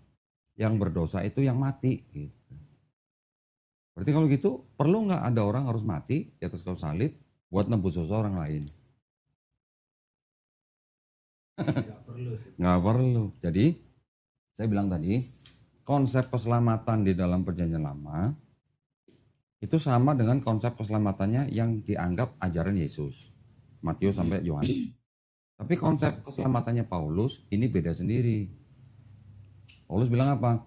Yang berdosa itu yang mati. Gitu. Berarti kalau gitu perlu nggak ada orang harus mati di atas kayu salib buat nebus dosa orang lain? Nggak perlu. Jadi saya bilang tadi konsep keselamatan di dalam perjanjian lama itu sama dengan konsep keselamatannya yang dianggap ajaran Yesus, Matius sampai Yohanes. Tapi konsep keselamatannya Paulus ini beda sendiri. Paulus bilang apa?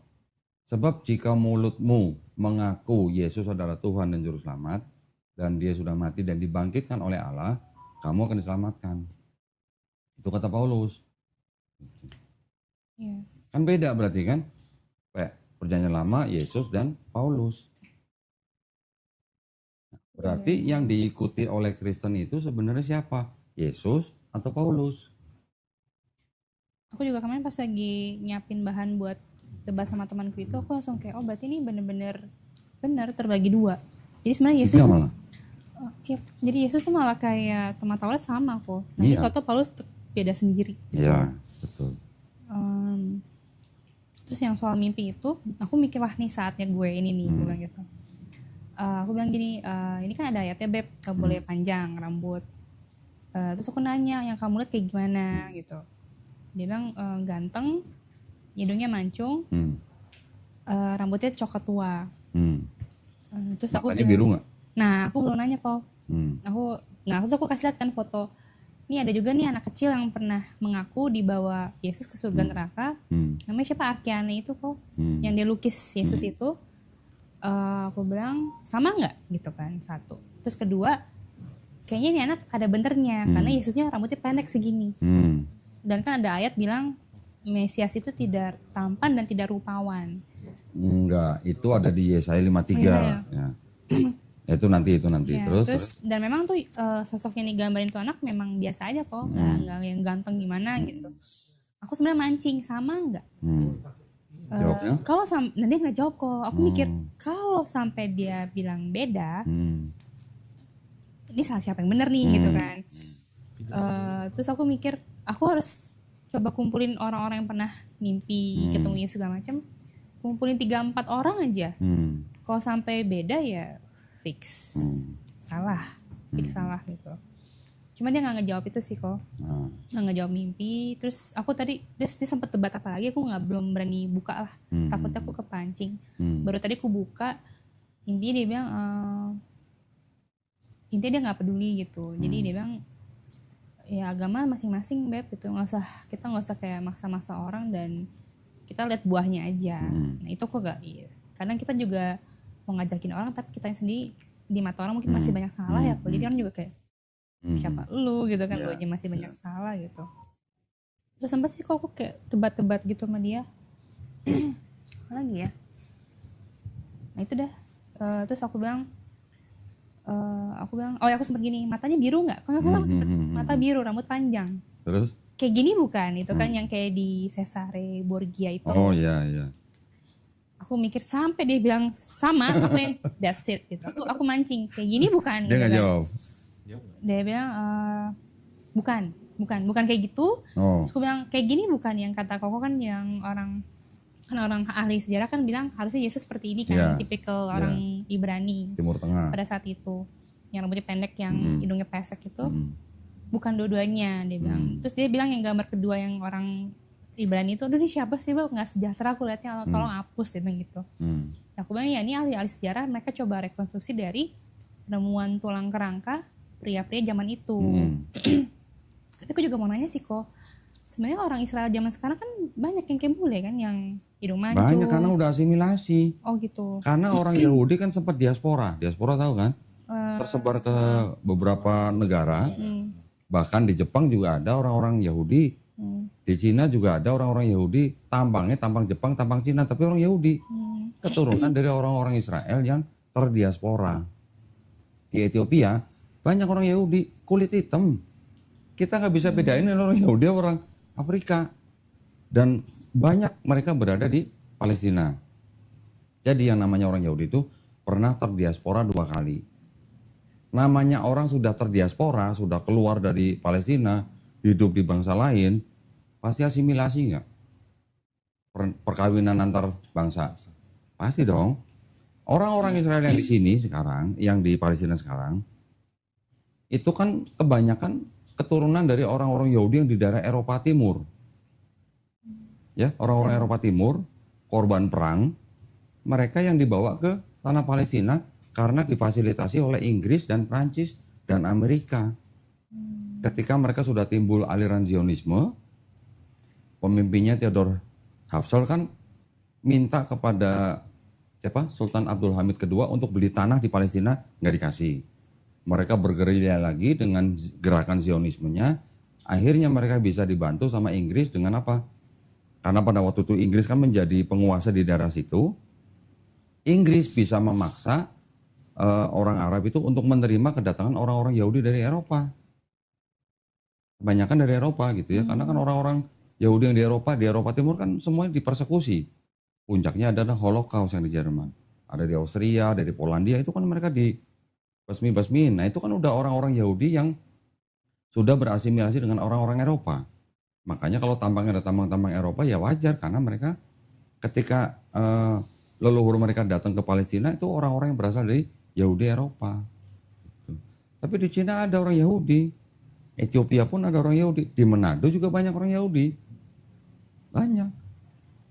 Sebab jika mulutmu mengaku Yesus adalah Tuhan dan Juru Selamat, dan dia sudah mati dan dibangkitkan oleh Allah, kamu akan diselamatkan. Itu kata Paulus. Iya. Kan beda berarti kan? Perjanjian lama Yesus dan Paulus. Berarti yang diikuti oleh Kristen itu sebenarnya siapa? Yesus atau Paulus? Aku juga kemarin pas lagi nyiapin bahan buat debat sama temanku itu, aku langsung kayak, oh berarti ini bener-bener benar terbagi dua. Jadi sebenarnya Yesus tuh, ya, jadi Yesus tuh malah kayak teman Taurat sama kok. Nanti toto Paulus beda sendiri. Iya, betul. Terus yang soal mimpi itu, aku mikir wah nih saatnya gue ini nih, gue bilang gitu. Aku bilang gini, ini kan ada ayatnya Beb, gak boleh panjang rambut. Terus aku nanya, yang kamu lihat kayak gimana gitu. Dia bilang ganteng, hidungnya mancung, rambutnya coklat tua. Terus aku bilang, biru nggak? Nah aku belum nanya kok. Terus aku kasih lihat kan foto. Ini ada juga nih anak kecil yang pernah mengaku dibawa Yesus ke surga neraka. Namanya siapa? Arkiane itu kok. Yang dia lukis Yesus itu. Aku bilang sama nggak gitu kan, satu. Terus kedua, kayaknya ini anak ada benernya karena Yesusnya rambutnya pendek segini. Dan kan ada ayat bilang Mesias itu tidak tampan dan tidak rupawan. Enggak, itu ada di Yesaya 53. Ya. Itu nanti. Ya, terus dan memang tuh sosok yang digambarin tuh anak memang biasa aja kok, nggak yang ganteng gimana gitu. Aku sebenarnya mancing sama nggak? Jawabnya? Kalau nah dia nggak jawab kok. Aku mikir kalau sampai dia bilang beda, ini salah siapa yang bener nih gitu kan? Terus aku mikir aku harus coba kumpulin orang-orang yang pernah mimpi ketemu Yesus segala macam, kumpulin 3-4 orang aja. Kalau sampai beda ya fix salah gitu. Cuma dia nggak ngejawab itu sih kok, nggak ngejawab mimpi. Terus aku tadi dia sempet debat apa lagi, aku belum berani buka lah, takutnya aku kepancing. Baru tadi aku buka, intinya dia bilang intinya dia nggak peduli gitu. Jadi dia bilang ya agama masing-masing Beb gitu, kita nggak usah kayak maksa-maksa orang dan kita lihat buahnya aja. Nah itu kok gak, kadang kita juga mau ngajakin orang tapi kita sendiri di mata orang mungkin masih banyak salah ya kok. Jadi orang juga kayak siapa lu gitu kan, lu aja masih banyak salah gitu. Terus sampai sih kok aku kayak debat-debat gitu sama dia. Apa lagi ya? Nah itu dah. Terus aku bilang aku bilang, oh ya aku sempet gini, matanya biru nggak? Kalau nggak salah aku sempet mata biru, rambut panjang. Terus? Kayak gini bukan? Itu kan yang kayak di Cesare Borgia itu. Oh iya. Aku mikir sampai dia bilang sama, aku yang that's it gitu. Aku mancing, kayak gini bukan? Dia nggak gitu kan. jawab. Dia bilang bukan kayak gitu. Terus aku bilang kayak gini bukan, yang kata Koko kan yang orang ahli sejarah kan bilang harusnya Yesus seperti ini kan, tipikal orang Ibrani Timur Tengah pada saat itu, yang rambutnya pendek, yang hidungnya pesek itu. Bukan dua-duanya, dia bilang. Terus dia bilang yang gambar kedua yang orang Ibrani itu, aduh ini siapa sih Bang, nggak sejahtera aku liatnya, tolong hapus, dia bilang gitu. Nah, aku bilang ya ini ahli sejarah, mereka coba rekonstruksi dari penemuan tulang kerangka pria-pria zaman itu. Tapi aku juga mau nanya sih kok, sebenarnya orang Israel zaman sekarang kan banyak yang kayak bule kan, yang hidung mancung. Banyak karena udah asimilasi. Oh gitu. Karena orang Yahudi kan sempat diaspora tahu kan? Tersebar ke beberapa negara. Bahkan di Jepang juga ada orang-orang Yahudi. Di Cina juga ada orang-orang Yahudi, tampangnya tampang Jepang, tampang Cina, tapi orang Yahudi. Keturunan dari orang-orang Israel yang terdiaspora. Di Ethiopia banyak orang Yahudi kulit hitam. Kita nggak bisa bedain orang Yahudi orang Afrika. Dan banyak mereka berada di Palestina. Jadi yang namanya orang Yahudi itu pernah terdiaspora 2 kali. Namanya orang sudah terdiaspora, sudah keluar dari Palestina, hidup di bangsa lain, pasti asimilasi nggak? Perkawinan antar bangsa, pasti dong. Orang-orang Israel yang di sini sekarang, yang di Palestina sekarang, itu kan kebanyakan keturunan dari orang-orang Yahudi yang di daerah Eropa Timur. Ya, orang-orang Eropa Timur, korban perang, mereka yang dibawa ke tanah Palestina karena difasilitasi oleh Inggris dan Prancis dan Amerika. Ketika mereka sudah timbul aliran Zionisme, pemimpinnya Theodor Herzl kan minta kepada Sultan Abdul Hamid II untuk beli tanah di Palestina, nggak dikasih. Mereka bergerilya lagi dengan gerakan Zionismenya. Akhirnya mereka bisa dibantu sama Inggris dengan apa? Karena pada waktu itu Inggris kan menjadi penguasa di daerah situ. Inggris bisa memaksa orang Arab itu untuk menerima kedatangan orang-orang Yahudi dari Eropa. Kebanyakan dari Eropa gitu ya. Karena kan orang-orang Yahudi yang di Eropa Timur kan semuanya dipersekusi. Puncaknya adalah Holocaust yang di Jerman. Ada di Austria, ada di Polandia, itu kan mereka di basmi-basmin. Nah itu kan udah orang-orang Yahudi yang sudah berasimilasi dengan orang-orang Eropa. Makanya kalau tampangnya ada tampang-tampang Eropa ya wajar, karena mereka ketika leluhur mereka datang ke Palestina itu orang-orang yang berasal dari Yahudi Eropa. Gitu. Tapi di Cina ada orang Yahudi, Ethiopia pun ada orang Yahudi, di Manado juga banyak orang Yahudi, banyak.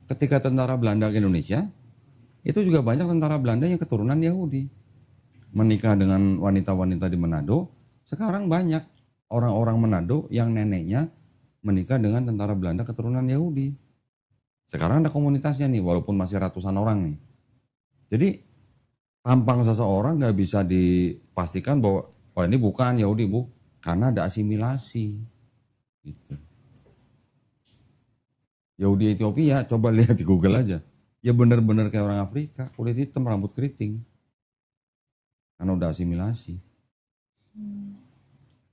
Ketika tentara Belanda ke Indonesia, itu juga banyak tentara Belanda yang keturunan Yahudi, menikah dengan wanita-wanita di Manado. Sekarang banyak orang-orang Manado yang neneknya menikah dengan tentara Belanda keturunan Yahudi. Sekarang ada komunitasnya nih, walaupun masih ratusan orang nih. Jadi tampang seseorang nggak bisa dipastikan bahwa oh ini bukan Yahudi, Bu, karena ada asimilasi. Gitu. Yahudi Ethiopia, coba lihat di Google aja. Ya benar-benar kayak orang Afrika, kulit hitam, rambut keriting. Karena udah asimilasi.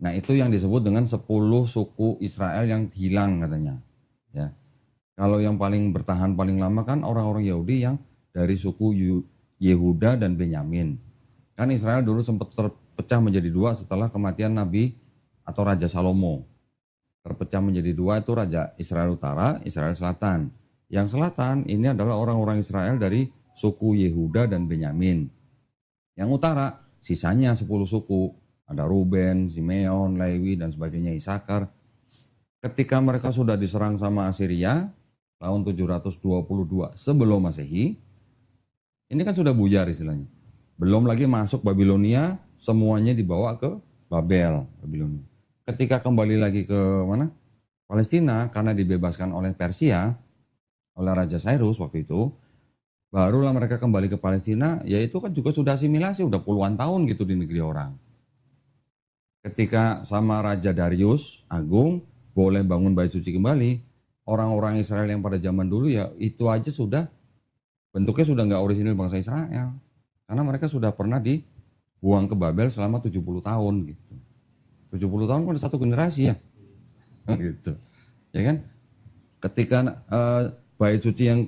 Nah itu yang disebut dengan 10 suku Israel yang hilang katanya. Ya. Kalau yang paling bertahan paling lama kan orang-orang Yahudi yang dari suku Yehuda dan Benyamin. Kan Israel dulu sempat terpecah menjadi 2 setelah kematian Nabi atau Raja Salomo. Terpecah menjadi 2 itu Raja Israel Utara, Israel Selatan. Yang selatan ini adalah orang-orang Israel dari suku Yehuda dan Benyamin. Yang utara sisanya 10 suku. Ada Ruben, Simeon, Lewi dan sebagainya, Isakar. Ketika mereka sudah diserang sama Assyria tahun 722 sebelum Masehi, ini kan sudah buyar istilahnya. Belum lagi masuk Babilonia, semuanya dibawa ke Babel, Babilonia. Ketika kembali lagi ke mana? Palestina, karena dibebaskan oleh Persia, oleh Raja Cyrus waktu itu, barulah mereka kembali ke Palestina, yaitu kan juga sudah asimilasi, udah puluhan tahun gitu di negeri orang. Ketika sama Raja Darius Agung boleh bangun bait suci kembali, orang-orang Israel yang pada zaman dulu ya itu aja sudah bentuknya sudah nggak orisinil bangsa Israel, karena mereka sudah pernah buang ke Babel selama 70 tahun gitu. 70 tahun kan satu generasi ya. Gitu. Ya kan? Ketika bait suci yang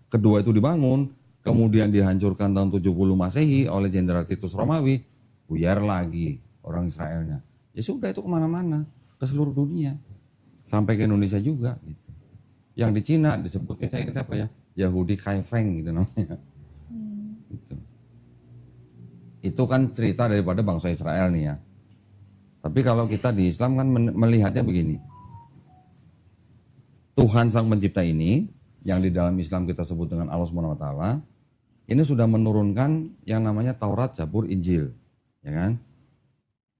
kedua itu dibangun, kemudian dihancurkan tahun 70 Masehi oleh Jenderal Titus Romawi, buyar lagi orang Israelnya. Ya sudah, itu kemana-mana, ke seluruh dunia, sampai ke Indonesia juga gitu. Yang di Cina disebutnya saya kira apa ya, Yahudi Kaifeng gitu namanya. Gitu. Itu kan cerita daripada bangsa Israel nih ya. Tapi kalau kita di Islam kan melihatnya begini. Tuhan Sang Pencipta ini, yang di dalam Islam kita sebut dengan Allah Subhanahu wa taala, ini sudah menurunkan yang namanya Taurat, Zabur, Injil, ya kan?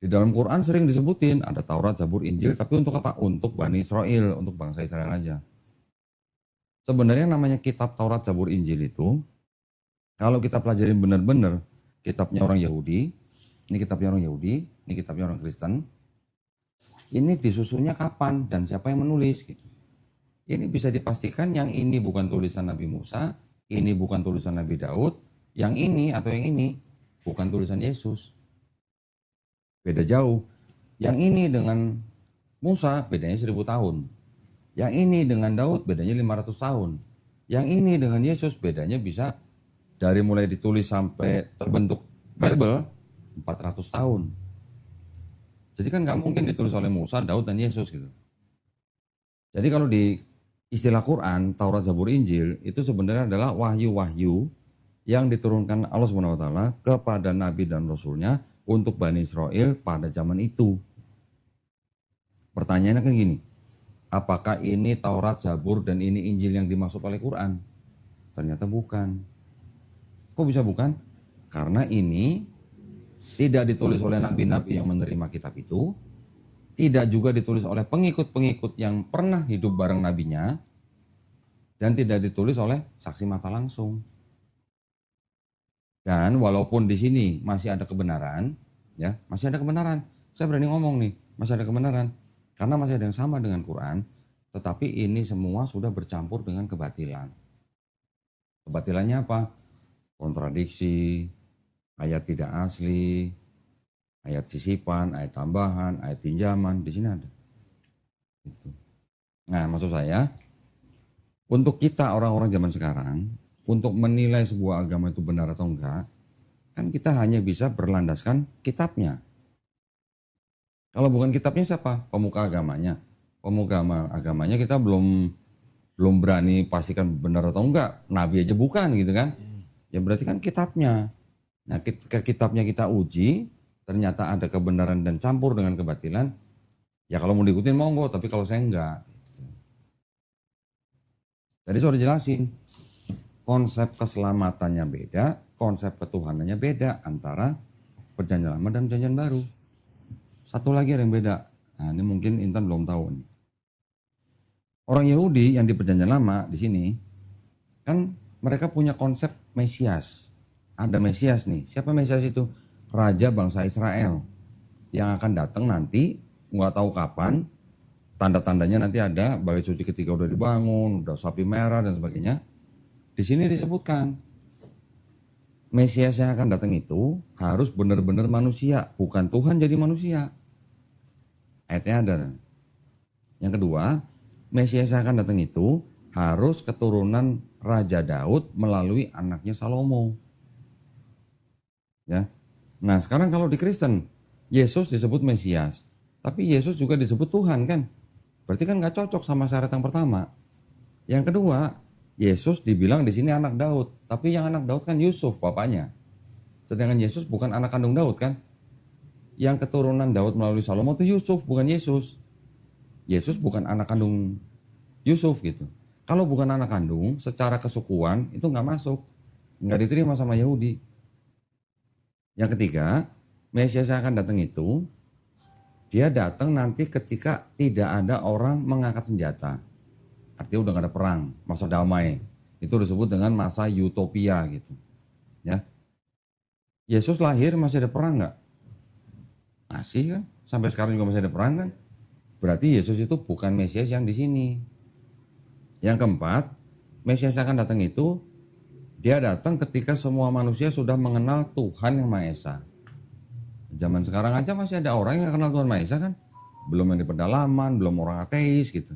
Di dalam Quran sering disebutin ada Taurat, Zabur, Injil, tapi untuk apa? Untuk Bani Israel, untuk bangsa Israel aja. Sebenarnya namanya kitab Taurat, Zabur, Injil itu, kalau kita pelajarin benar-benar, kitabnya orang Yahudi, ini kitabnya orang Yahudi, ini kitabnya orang Kristen, ini disusunnya kapan dan siapa yang menulis gitu. Ini bisa dipastikan yang ini bukan tulisan Nabi Musa, ini bukan tulisan Nabi Daud, yang ini atau yang ini bukan tulisan Yesus. Beda jauh. Yang ini dengan Musa bedanya 1000 tahun. Yang ini dengan Daud bedanya 500 tahun. Yang ini dengan Yesus bedanya bisa dari mulai ditulis sampai terbentuk Bible 400 tahun. Jadi kan nggak mungkin ditulis oleh Musa, Daud, dan Yesus gitu. Jadi kalau di istilah Quran, Taurat, Zabur, Injil itu sebenarnya adalah wahyu-wahyu yang diturunkan Allah Subhanahu wa taala kepada nabi dan rasulnya untuk Bani Israel pada zaman itu. Pertanyaannya kan gini, apakah ini Taurat, Zabur, dan ini Injil yang dimaksud oleh Quran? Ternyata bukan. Kok bisa bukan? Karena ini tidak ditulis oleh nabi-nabi yang menerima kitab itu, tidak juga ditulis oleh pengikut-pengikut yang pernah hidup bareng nabinya, dan tidak ditulis oleh saksi mata langsung. Dan walaupun di sini masih ada kebenaran, ya masih ada kebenaran. Saya berani ngomong nih, masih ada kebenaran, karena masih ada yang sama dengan Quran, tetapi ini semua sudah bercampur dengan kebatilan. Kebatilannya apa? Kontradiksi, ayat tidak asli, ayat sisipan, ayat tambahan, ayat pinjaman, di sini ada. Gitu. Nah, maksud saya, untuk kita orang-orang zaman sekarang, untuk menilai sebuah agama itu benar atau enggak, kan kita hanya bisa berlandaskan kitabnya. Kalau bukan kitabnya siapa? Pemuka agamanya. Pemuka agamanya kita belum berani pastikan benar atau enggak. Nabi aja bukan gitu kan. Ya berarti kan kitabnya. Nah, kitabnya kita uji, ternyata ada kebenaran dan campur dengan kebatilan, ya kalau mau diikutin monggo, tapi kalau saya enggak. Jadi saya udah jelasin, konsep keselamatannya beda, konsep ketuhanannya beda antara perjanjian lama dan perjanjian baru. Satu lagi ada yang beda, nah ini mungkin Intan belum tahu nih. Orang Yahudi yang di perjanjian lama di sini, kan mereka punya konsep Mesias. Ada Mesias nih, siapa Mesias itu? Raja bangsa Israel yang akan datang nanti, nggak tahu kapan, tanda-tandanya nanti ada, bait suci ketika udah dibangun, udah sapi merah dan sebagainya. Di sini disebutkan Mesias yang akan datang itu harus benar-benar manusia, bukan Tuhan jadi manusia. Ayatnya ada. Yang kedua, Mesias yang akan datang itu harus keturunan Raja Daud melalui anaknya Salomo. Ya. Nah sekarang kalau di Kristen, Yesus disebut Mesias, tapi Yesus juga disebut Tuhan kan? Berarti kan nggak cocok sama syarat yang pertama. Yang kedua, Yesus dibilang di sini anak Daud, tapi yang anak Daud kan Yusuf bapaknya. Sedangkan Yesus bukan anak kandung Daud kan? Yang keturunan Daud melalui Salomo itu Yusuf, bukan Yesus. Yesus bukan anak kandung Yusuf gitu. Kalau bukan anak kandung, secara kesukuan itu nggak masuk, nggak diterima sama Yahudi. Yang ketiga, Mesias yang akan datang itu, dia datang nanti ketika tidak ada orang mengangkat senjata. Artinya udah gak ada perang, masa damai. Itu disebut dengan masa utopia gitu. Ya. Yesus lahir masih ada perang gak? Masih kan? Sampai sekarang juga masih ada perang kan? Berarti Yesus itu bukan Mesias yang di sini. Yang keempat, Mesias yang akan datang itu Dia datang ketika semua manusia sudah mengenal Tuhan yang Maha Esa. Zaman sekarang aja masih ada orang yang kenal Tuhan Maha Esa kan. Belum yang di pedalaman, belum orang ateis gitu.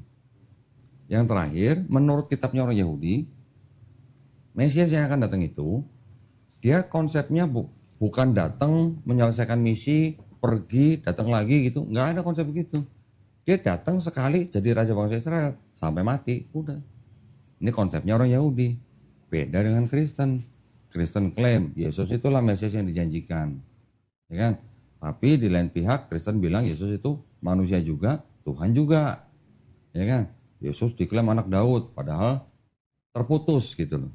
Yang terakhir, menurut kitabnya orang Yahudi, Mesias yang akan datang itu, dia konsepnya bukan datang menyelesaikan misi, pergi, datang lagi gitu. Nggak ada konsep begitu. Dia datang sekali jadi Raja bangsa Israel, sampai mati, udah. Ini konsepnya orang Yahudi. Beda dengan Kristen. Kristen klaim Yesus itulah Mesias yang dijanjikan, ya kan? Tapi di lain pihak Kristen bilang Yesus itu manusia juga, Tuhan juga, ya kan? Yesus diklaim anak Daud, padahal terputus gitu loh.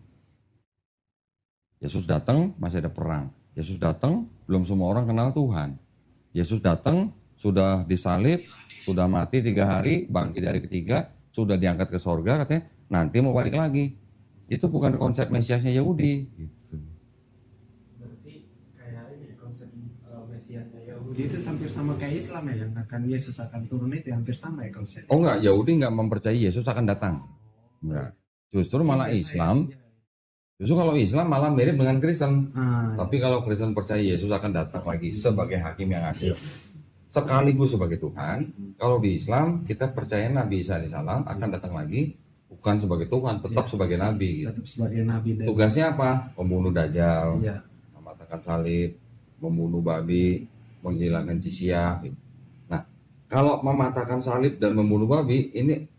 Yesus datang masih ada perang. Yesus datang belum semua orang kenal Tuhan. Yesus datang sudah disalib, sudah mati 3 hari, bangkit dari ketiga, sudah diangkat ke sorga, katanya nanti mau balik lagi. Itu bukan konsep Mesiasnya Yahudi. Gitu. Berarti kayak ini konsep Mesiasnya Yahudi itu hampir sama kayak Islam ya, yang akan Yesus akan turun itu hampir sama ya konsepnya. Oh enggak, Yahudi enggak mempercayai Yesus akan datang. Enggak. Justru malah Islam. Justru kalau Islam malah mirip dengan Kristen. Tapi kalau Kristen percaya Yesus akan datang lagi sebagai hakim yang adil, sekaligus sebagai Tuhan. Kalau di Islam kita percaya Nabi Isa alaihissalam akan datang lagi, bukan sebagai Tuhan, tetap sebagai Nabi. Tetap sebagai Nabi. Tugasnya apa? Membunuh Dajjal, Iya. mematakan salib, membunuh babi, menghilangkan jizyah. Nah, kalau mematahkan salib dan membunuh babi, ini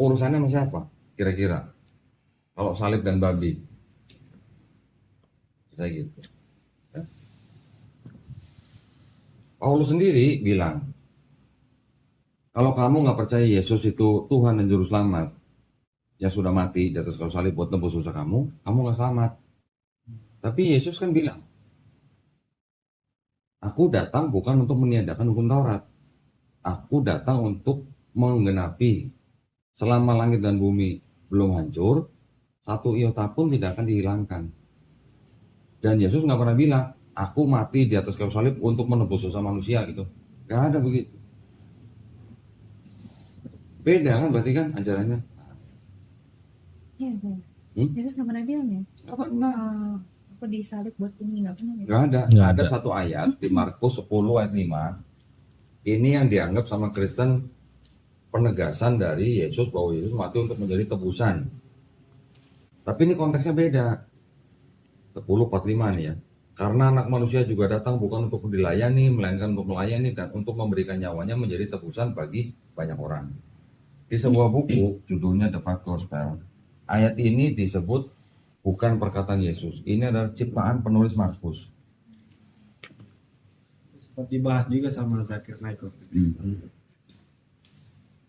urusannya sama siapa? Kira-kira? Kalau salib dan babi, kita gitu. Ya. Paulus sendiri bilang, kalau kamu nggak percaya Yesus itu Tuhan dan Juru Selamat, yang sudah mati di atas kayu salib buat tembus dosa kamu nggak selamat. Tapi Yesus kan bilang, aku datang bukan untuk meniadakan hukum Taurat. Aku datang untuk menggenapi. Selama langit dan bumi belum hancur, satu iota pun tidak akan dihilangkan. Dan Yesus nggak pernah bilang, aku mati di atas kayu salib untuk menebus dosa manusia gitu. Nggak ada begitu. Beda kan berarti kan ajarannya. Iya, Yesus nggak pernah bilang ya? Nggak pernah. Aku disalib buat ini, nggak pernah ya? Nggak ada. Nggak Ada ada. satu ayat di Markus 10 ayat 5. Ini yang dianggap sama Kristen penegasan dari Yesus bahwa Yesus mati untuk menjadi tebusan. Tapi ini konteksnya beda. 10:45 nih ya. Karena anak manusia juga datang bukan untuk dilayani, melainkan untuk melayani dan untuk memberikan nyawanya menjadi tebusan bagi banyak orang. Di sebuah buku judulnya The Five Gospel, ayat ini disebut bukan perkataan Yesus. Ini adalah ciptaan penulis Markus. Sempat dibahas juga sama Zakir Naik.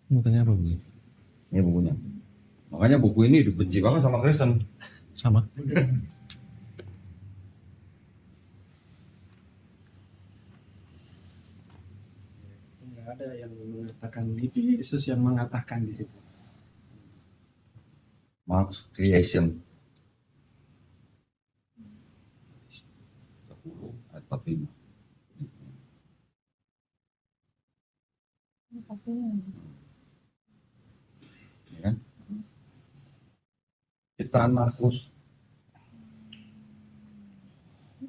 Mau tanya apa Bu? Ini bukunya. Makanya buku ini dibenci banget sama Kristen. Sama. Nggak ada yang mengatakan itu Yesus yang mengatakan di situ. Marx Creation 10 ayat 45. Ya kan? Ciptaan Markus.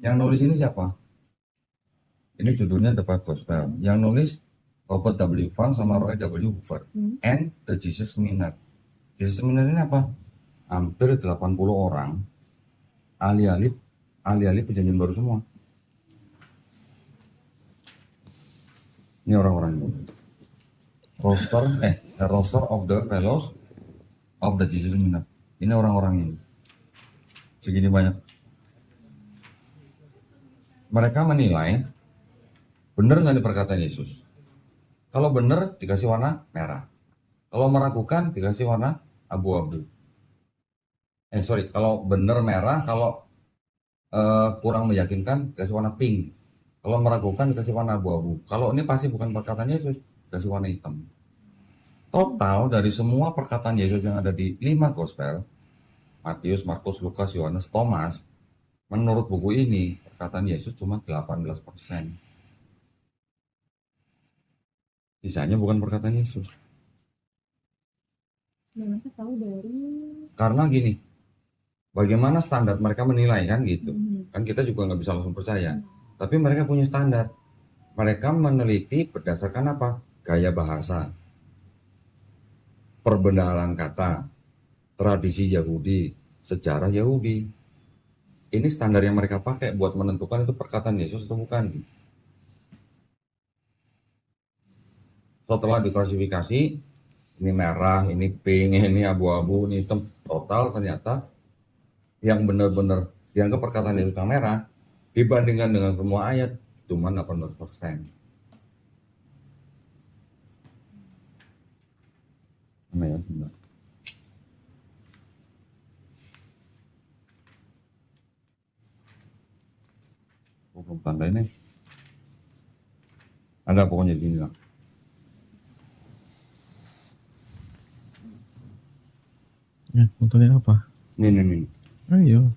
Yang nulis ini siapa? Ini judulnya The Five Gospel. Yang nulis Robert W. Funk sama Roy W. Hoover. And the Jesus Seminar. Jesus Seminar ini apa? Hampir 80 orang ahli-ahli perjanjian baru semua. Ini orang-orang ini. Roster of the Fellows of the Jesus Seminar. Ini orang-orang ini. Segini banyak. Mereka menilai benar nggak nih perkataan Yesus. Kalau benar dikasih warna merah. Kalau meragukan dikasih warna abu-abu. Kalau benar merah, kalau kurang meyakinkan dikasih warna pink. Kalau meragukan dikasih warna abu-abu. Kalau ini pasti bukan perkataan Yesus, dikasih warna hitam. Total dari semua perkataan Yesus yang ada di 5 gospel, Matius, Markus, Lukas, Yohanes, Thomas, menurut buku ini perkataan Yesus cuma 18%. Sisanya bukan perkataan Yesus. Mereka tahu dari Karena gini, Bagaimana standar mereka menilai kan gitu. Kan kita juga nggak bisa langsung percaya. Tapi mereka punya standar. Mereka meneliti berdasarkan apa? Gaya bahasa, perbendaharaan kata, tradisi Yahudi, sejarah Yahudi. Ini standar yang mereka pakai buat menentukan itu perkataan Yesus atau bukan. Setelah diklasifikasi, ini merah, ini pink, ini abu-abu, ini hitam, total ternyata yang benar-benar dianggap perkataan Yesus yang merah dibandingkan dengan semua ayat cuma 18%. Belum tanda ini. Ada pokoknya di sini lah. Ya, fotonya apa? Ini. Ayo.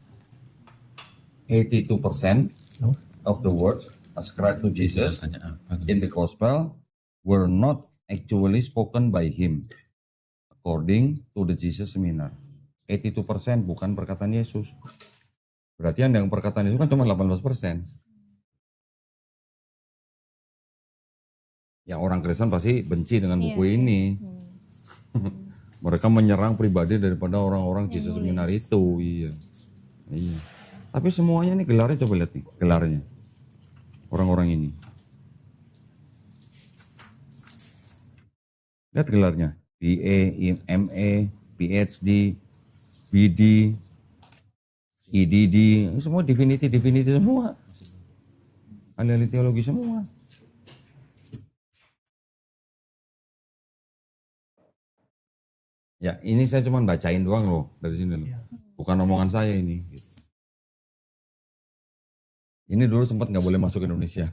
82% of the words ascribed to Jesus in the gospel were not actually spoken by him according to the Jesus seminar. 82% bukan perkataan Yesus. Berarti yang perkataan Yesus kan cuma 18%. Ya orang Kristen pasti benci dengan buku ini. Mereka menyerang pribadi daripada orang-orang Jesus seminar itu. Iya. Tapi semuanya nih gelarnya, coba lihat nih gelarnya. Orang-orang ini. Lihat gelarnya. BA, MA, PhD, BD, EDD, semua divinity semua. Ahli teologi semua. Ya, ini saya cuma bacain doang loh dari sini loh. Bukan omongan saya ini. Ini dulu sempat nggak boleh masuk Indonesia.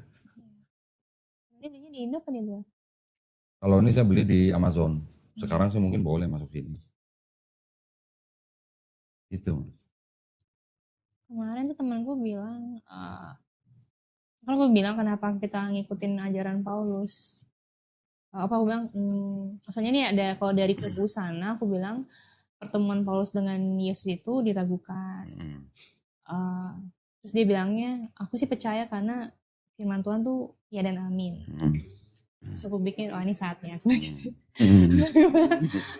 Ini belinya di Indo apa di luar? Kalau ini saya beli di Amazon. Sekarang saya mungkin boleh masuk sini. Itu. Kemarin tuh temanku bilang, kan gue bilang kenapa kita ngikutin ajaran Paulus. Apa aku bilang, maksudnya ini ada kalau dari kubu sana, aku bilang pertemuan Paulus dengan Yesus itu diragukan. Terus dia bilangnya, aku sih percaya karena firman Tuhan tuh ya dan amin. Terus aku bikin, ini saatnya.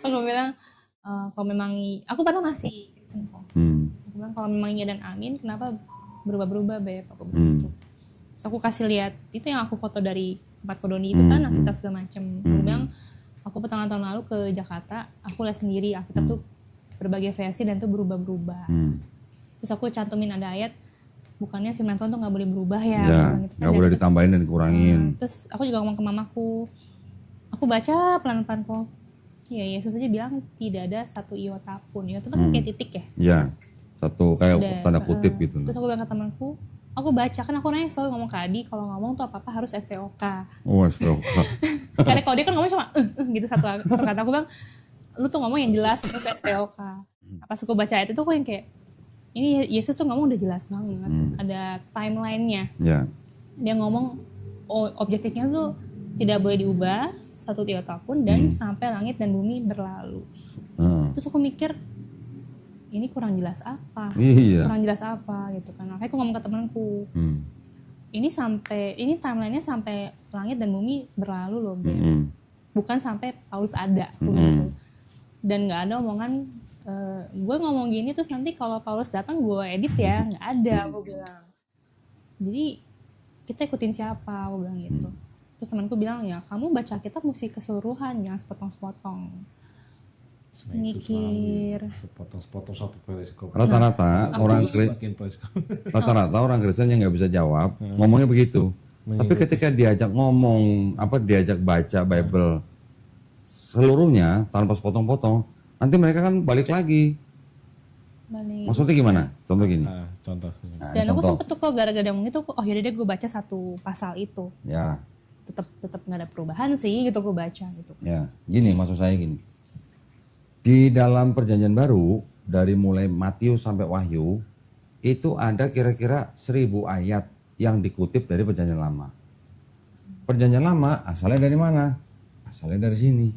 Aku bilang, kalau memang, aku pernah masih aku bilang kalau memang ya dan amin, kenapa berubah-berubah Beb? Aku bilang gitu. Terus aku kasih lihat, itu yang aku foto dari tempat Kodoni itu kan, Alkitab segala macam. Aku bilang, aku pertengahan tahun lalu ke Jakarta, aku lihat sendiri Alkitab tuh berbagai versi dan tuh berubah-berubah. Terus aku cantumin ada ayat, bukannya firman Tuhan tuh nggak boleh berubah ya? Gitu, nggak boleh ditambahin dan dikurangin. Terus aku juga ngomong ke mamaku, aku baca pelan-pelan kok. Ya Yesus aja bilang tidak ada satu iota pun. Iota itu kan kayak titik ya? Iya, satu kayak tanda kutip gitu. Terus aku bilang ke temanku, aku baca, kan aku nanya selalu ngomong ke Adi, kalau ngomong tuh apa-apa harus SPOK. Oh, SPOK. Karena kalau dia kan ngomong cuma gitu satu kata, aku bilang, lu tuh ngomong yang jelas terus SPOK. Pas aku baca itu tuh aku yang kayak, ini Yesus tuh ngomong udah jelas banget. Ada timelinenya. Dia ngomong objektifnya tuh tidak boleh diubah satu iota pun dan sampai langit dan bumi berlalu. Terus aku mikir, ini kurang jelas apa? Kurang jelas apa gitu kan. Makanya aku ngomong ke temanku. Ini timelinenya sampai langit dan bumi berlalu loh. Bukan sampai Paulus ada. Dan gak ada omongan, gue ngomong gini terus nanti kalau Paulus datang gue edit ya. Gak ada, aku bilang. Jadi kita ikutin siapa, aku bilang gitu. Terus temanku bilang, ya kamu baca kitab mesti keseluruhan, jangan sepotong-sepotong. Mikir potong-potong satu periskop. Rata-rata orang Kristen yang nggak bisa jawab ngomongnya begitu. Tapi ketika diajak ngomong diajak baca Bible seluruhnya tanpa sepotong-potong, nanti mereka kan balik lagi. Maksudnya gimana? Contoh gini. Contoh. Dan aku sempet tuh kok gara-gara ngomong itu, yaudah deh gue baca satu pasal itu. Ya. Tetap nggak ada perubahan sih gitu gue baca gitu. Ya, gini maksud saya gini. Di dalam Perjanjian Baru, dari mulai Matius sampai Wahyu, itu ada kira-kira 1000 ayat yang dikutip dari Perjanjian Lama. Perjanjian Lama asalnya dari mana? Asalnya dari sini.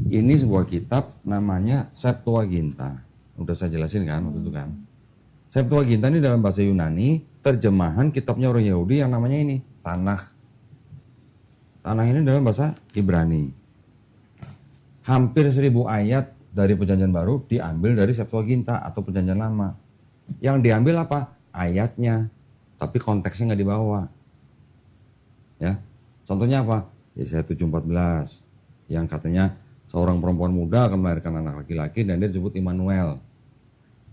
Ini sebuah kitab namanya Septuaginta. Udah saya jelasin kan waktu itu kan. Septuaginta ini dalam bahasa Yunani terjemahan kitabnya orang Yahudi yang namanya ini Tanakh. Tanakh ini dalam bahasa Ibrani. Hampir 1000 ayat dari Perjanjian Baru diambil dari Septuaginta atau Perjanjian Lama. Yang diambil apa? Ayatnya, tapi konteksnya nggak dibawa. Ya, contohnya apa? Yesaya 7:14 yang katanya seorang perempuan muda akan melahirkan anak laki-laki dan dia disebut Immanuel.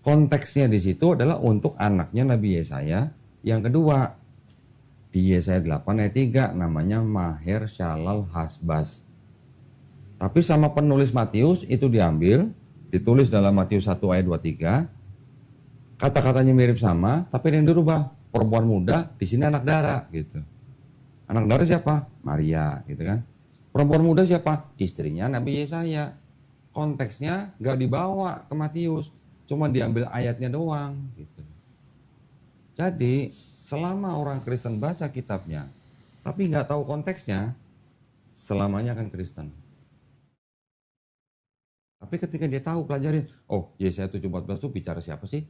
Konteksnya di situ adalah untuk anaknya Nabi Yesaya yang kedua. Di Yesaya 8 ayat 3 namanya Maher Shalal Hasbas. Tapi sama penulis Matius itu diambil, ditulis dalam Matius 1 ayat 23. Kata-katanya mirip sama, tapi yang dirubah. Perempuan muda, di sini anak dara gitu. Anak dara siapa? Maria gitu kan. Perempuan muda siapa? Istrinya Nabi Yesaya. Konteksnya gak dibawa ke Matius, cuma diambil ayatnya doang gitu. Jadi selama orang Kristen baca kitabnya tapi gak tahu konteksnya, selamanya akan Kristen. Tapi ketika dia tahu pelajarin, oh Yesaya 7:14 tuh bicara siapa sih?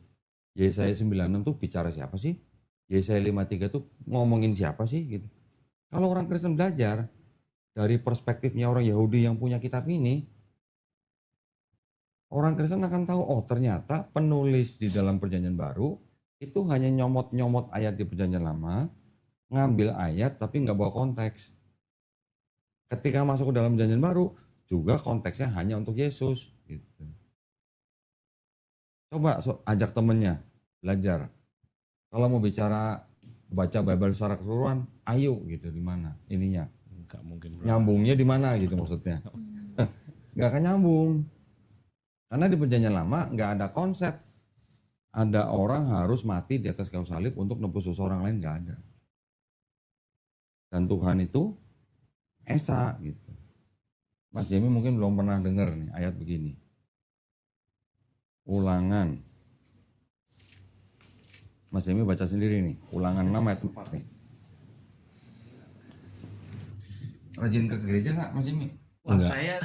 Yesaya 9:6 tuh bicara siapa sih? Yesaya 5:3 tuh ngomongin siapa sih gitu. Kalau orang Kristen belajar dari perspektifnya orang Yahudi yang punya kitab ini, orang Kristen akan tahu, oh ternyata penulis di dalam Perjanjian Baru itu hanya nyomot-nyomot ayat di Perjanjian Lama, ngambil ayat tapi nggak bawa konteks. Ketika masuk ke dalam Perjanjian Baru, juga konteksnya hanya untuk Yesus. Gitu. Coba ajak temennya belajar. Kalau mau bicara baca Bible secara keseluruhan, ayo gitu di mana ininya. Enggak mungkin. Nyambungnya di mana gitu maksudnya. Nggak akan nyambung. Karena di Perjanjian Lama nggak ada konsep. Ada orang harus mati di atas kayu salib untuk nebus dosa orang lain, nggak ada. Dan Tuhan itu Esa gitu. Mas Jimmy mungkin belum pernah dengar nih ayat begini. Ulangan. Mas Jimmy baca sendiri nih. Ulangan 6 ayat 4 nih. Rajin ke gereja nggak Mas Jimmy? Wah, saya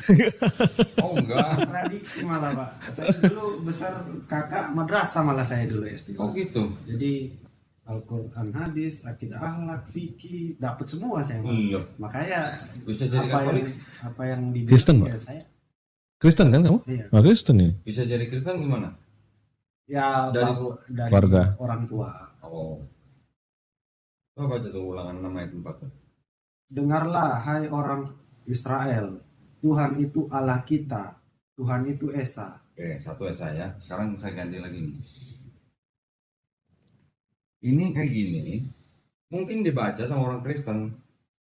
Oh enggak. tradisi malah Pak. Saya dulu besar kakak madrasah malah saya dulu SD. Oh gitu. Jadi Al-Quran, hadis, akidah akhlak, fikih, dapat semua saya. Iya. Makanya Bisa jadi Katolik. apa yang dibilang Kristen, ya Pak? saya. Kristen kan kamu? Iya. Oh, Kristen ya? Bisa jadi Kristen gimana? Ya Dari dari keluarga. orang tua. Oh. Coba baca tuh ulangan 6 ayat 4 tuh. Dengarlah hai orang Israel, Tuhan itu Allah kita, Tuhan itu Esa. Oke, satu ya saya. Sekarang saya ganti lagi nih. Ini kayak gini, mungkin dibaca sama orang Kristen,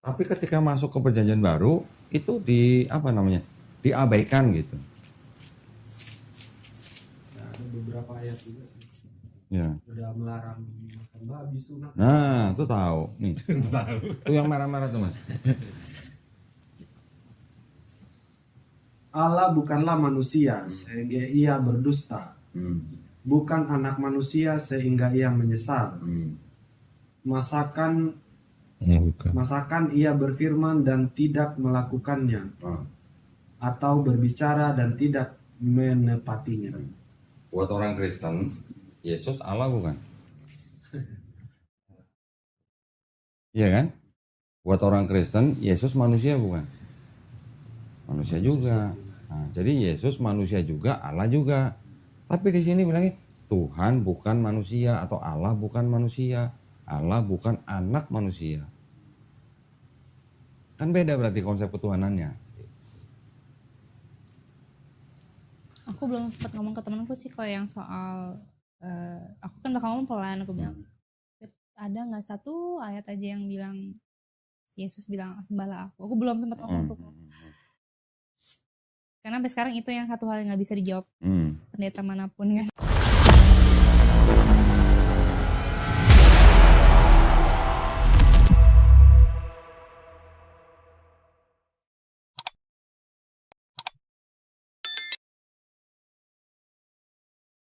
tapi ketika masuk ke Perjanjian Baru itu diabaikan gitu. Ya, ada beberapa ayat juga sih. Ya. Udah melarang makan babi sunat. Nah, tuh tahu nih. Tuh yang merah-merah tuh mas. Allah bukanlah manusia sehingga ia berdusta, bukan anak manusia sehingga ia menyesal. Masakan ia berfirman dan tidak melakukannya, atau berbicara dan tidak menepatinya. Buat orang Kristen, Yesus Allah bukan? Iya kan? Buat orang Kristen, Yesus manusia bukan? Manusia juga. Nah, jadi Yesus manusia juga, Allah juga. Tapi di sini bilangnya Tuhan bukan manusia atau Allah bukan manusia. Allah bukan anak manusia. Kan beda berarti konsep ketuhanannya. Aku belum sempat ngomong ke temanku sih kok yang soal aku kan bakal ngomong pelan, aku bilang ada nggak satu ayat aja yang bilang Yesus bilang sembahlah aku. Aku belum sempat ngomong tuh. Karena sampai sekarang itu yang satu hal yang nggak bisa dijawab pendeta manapun kan.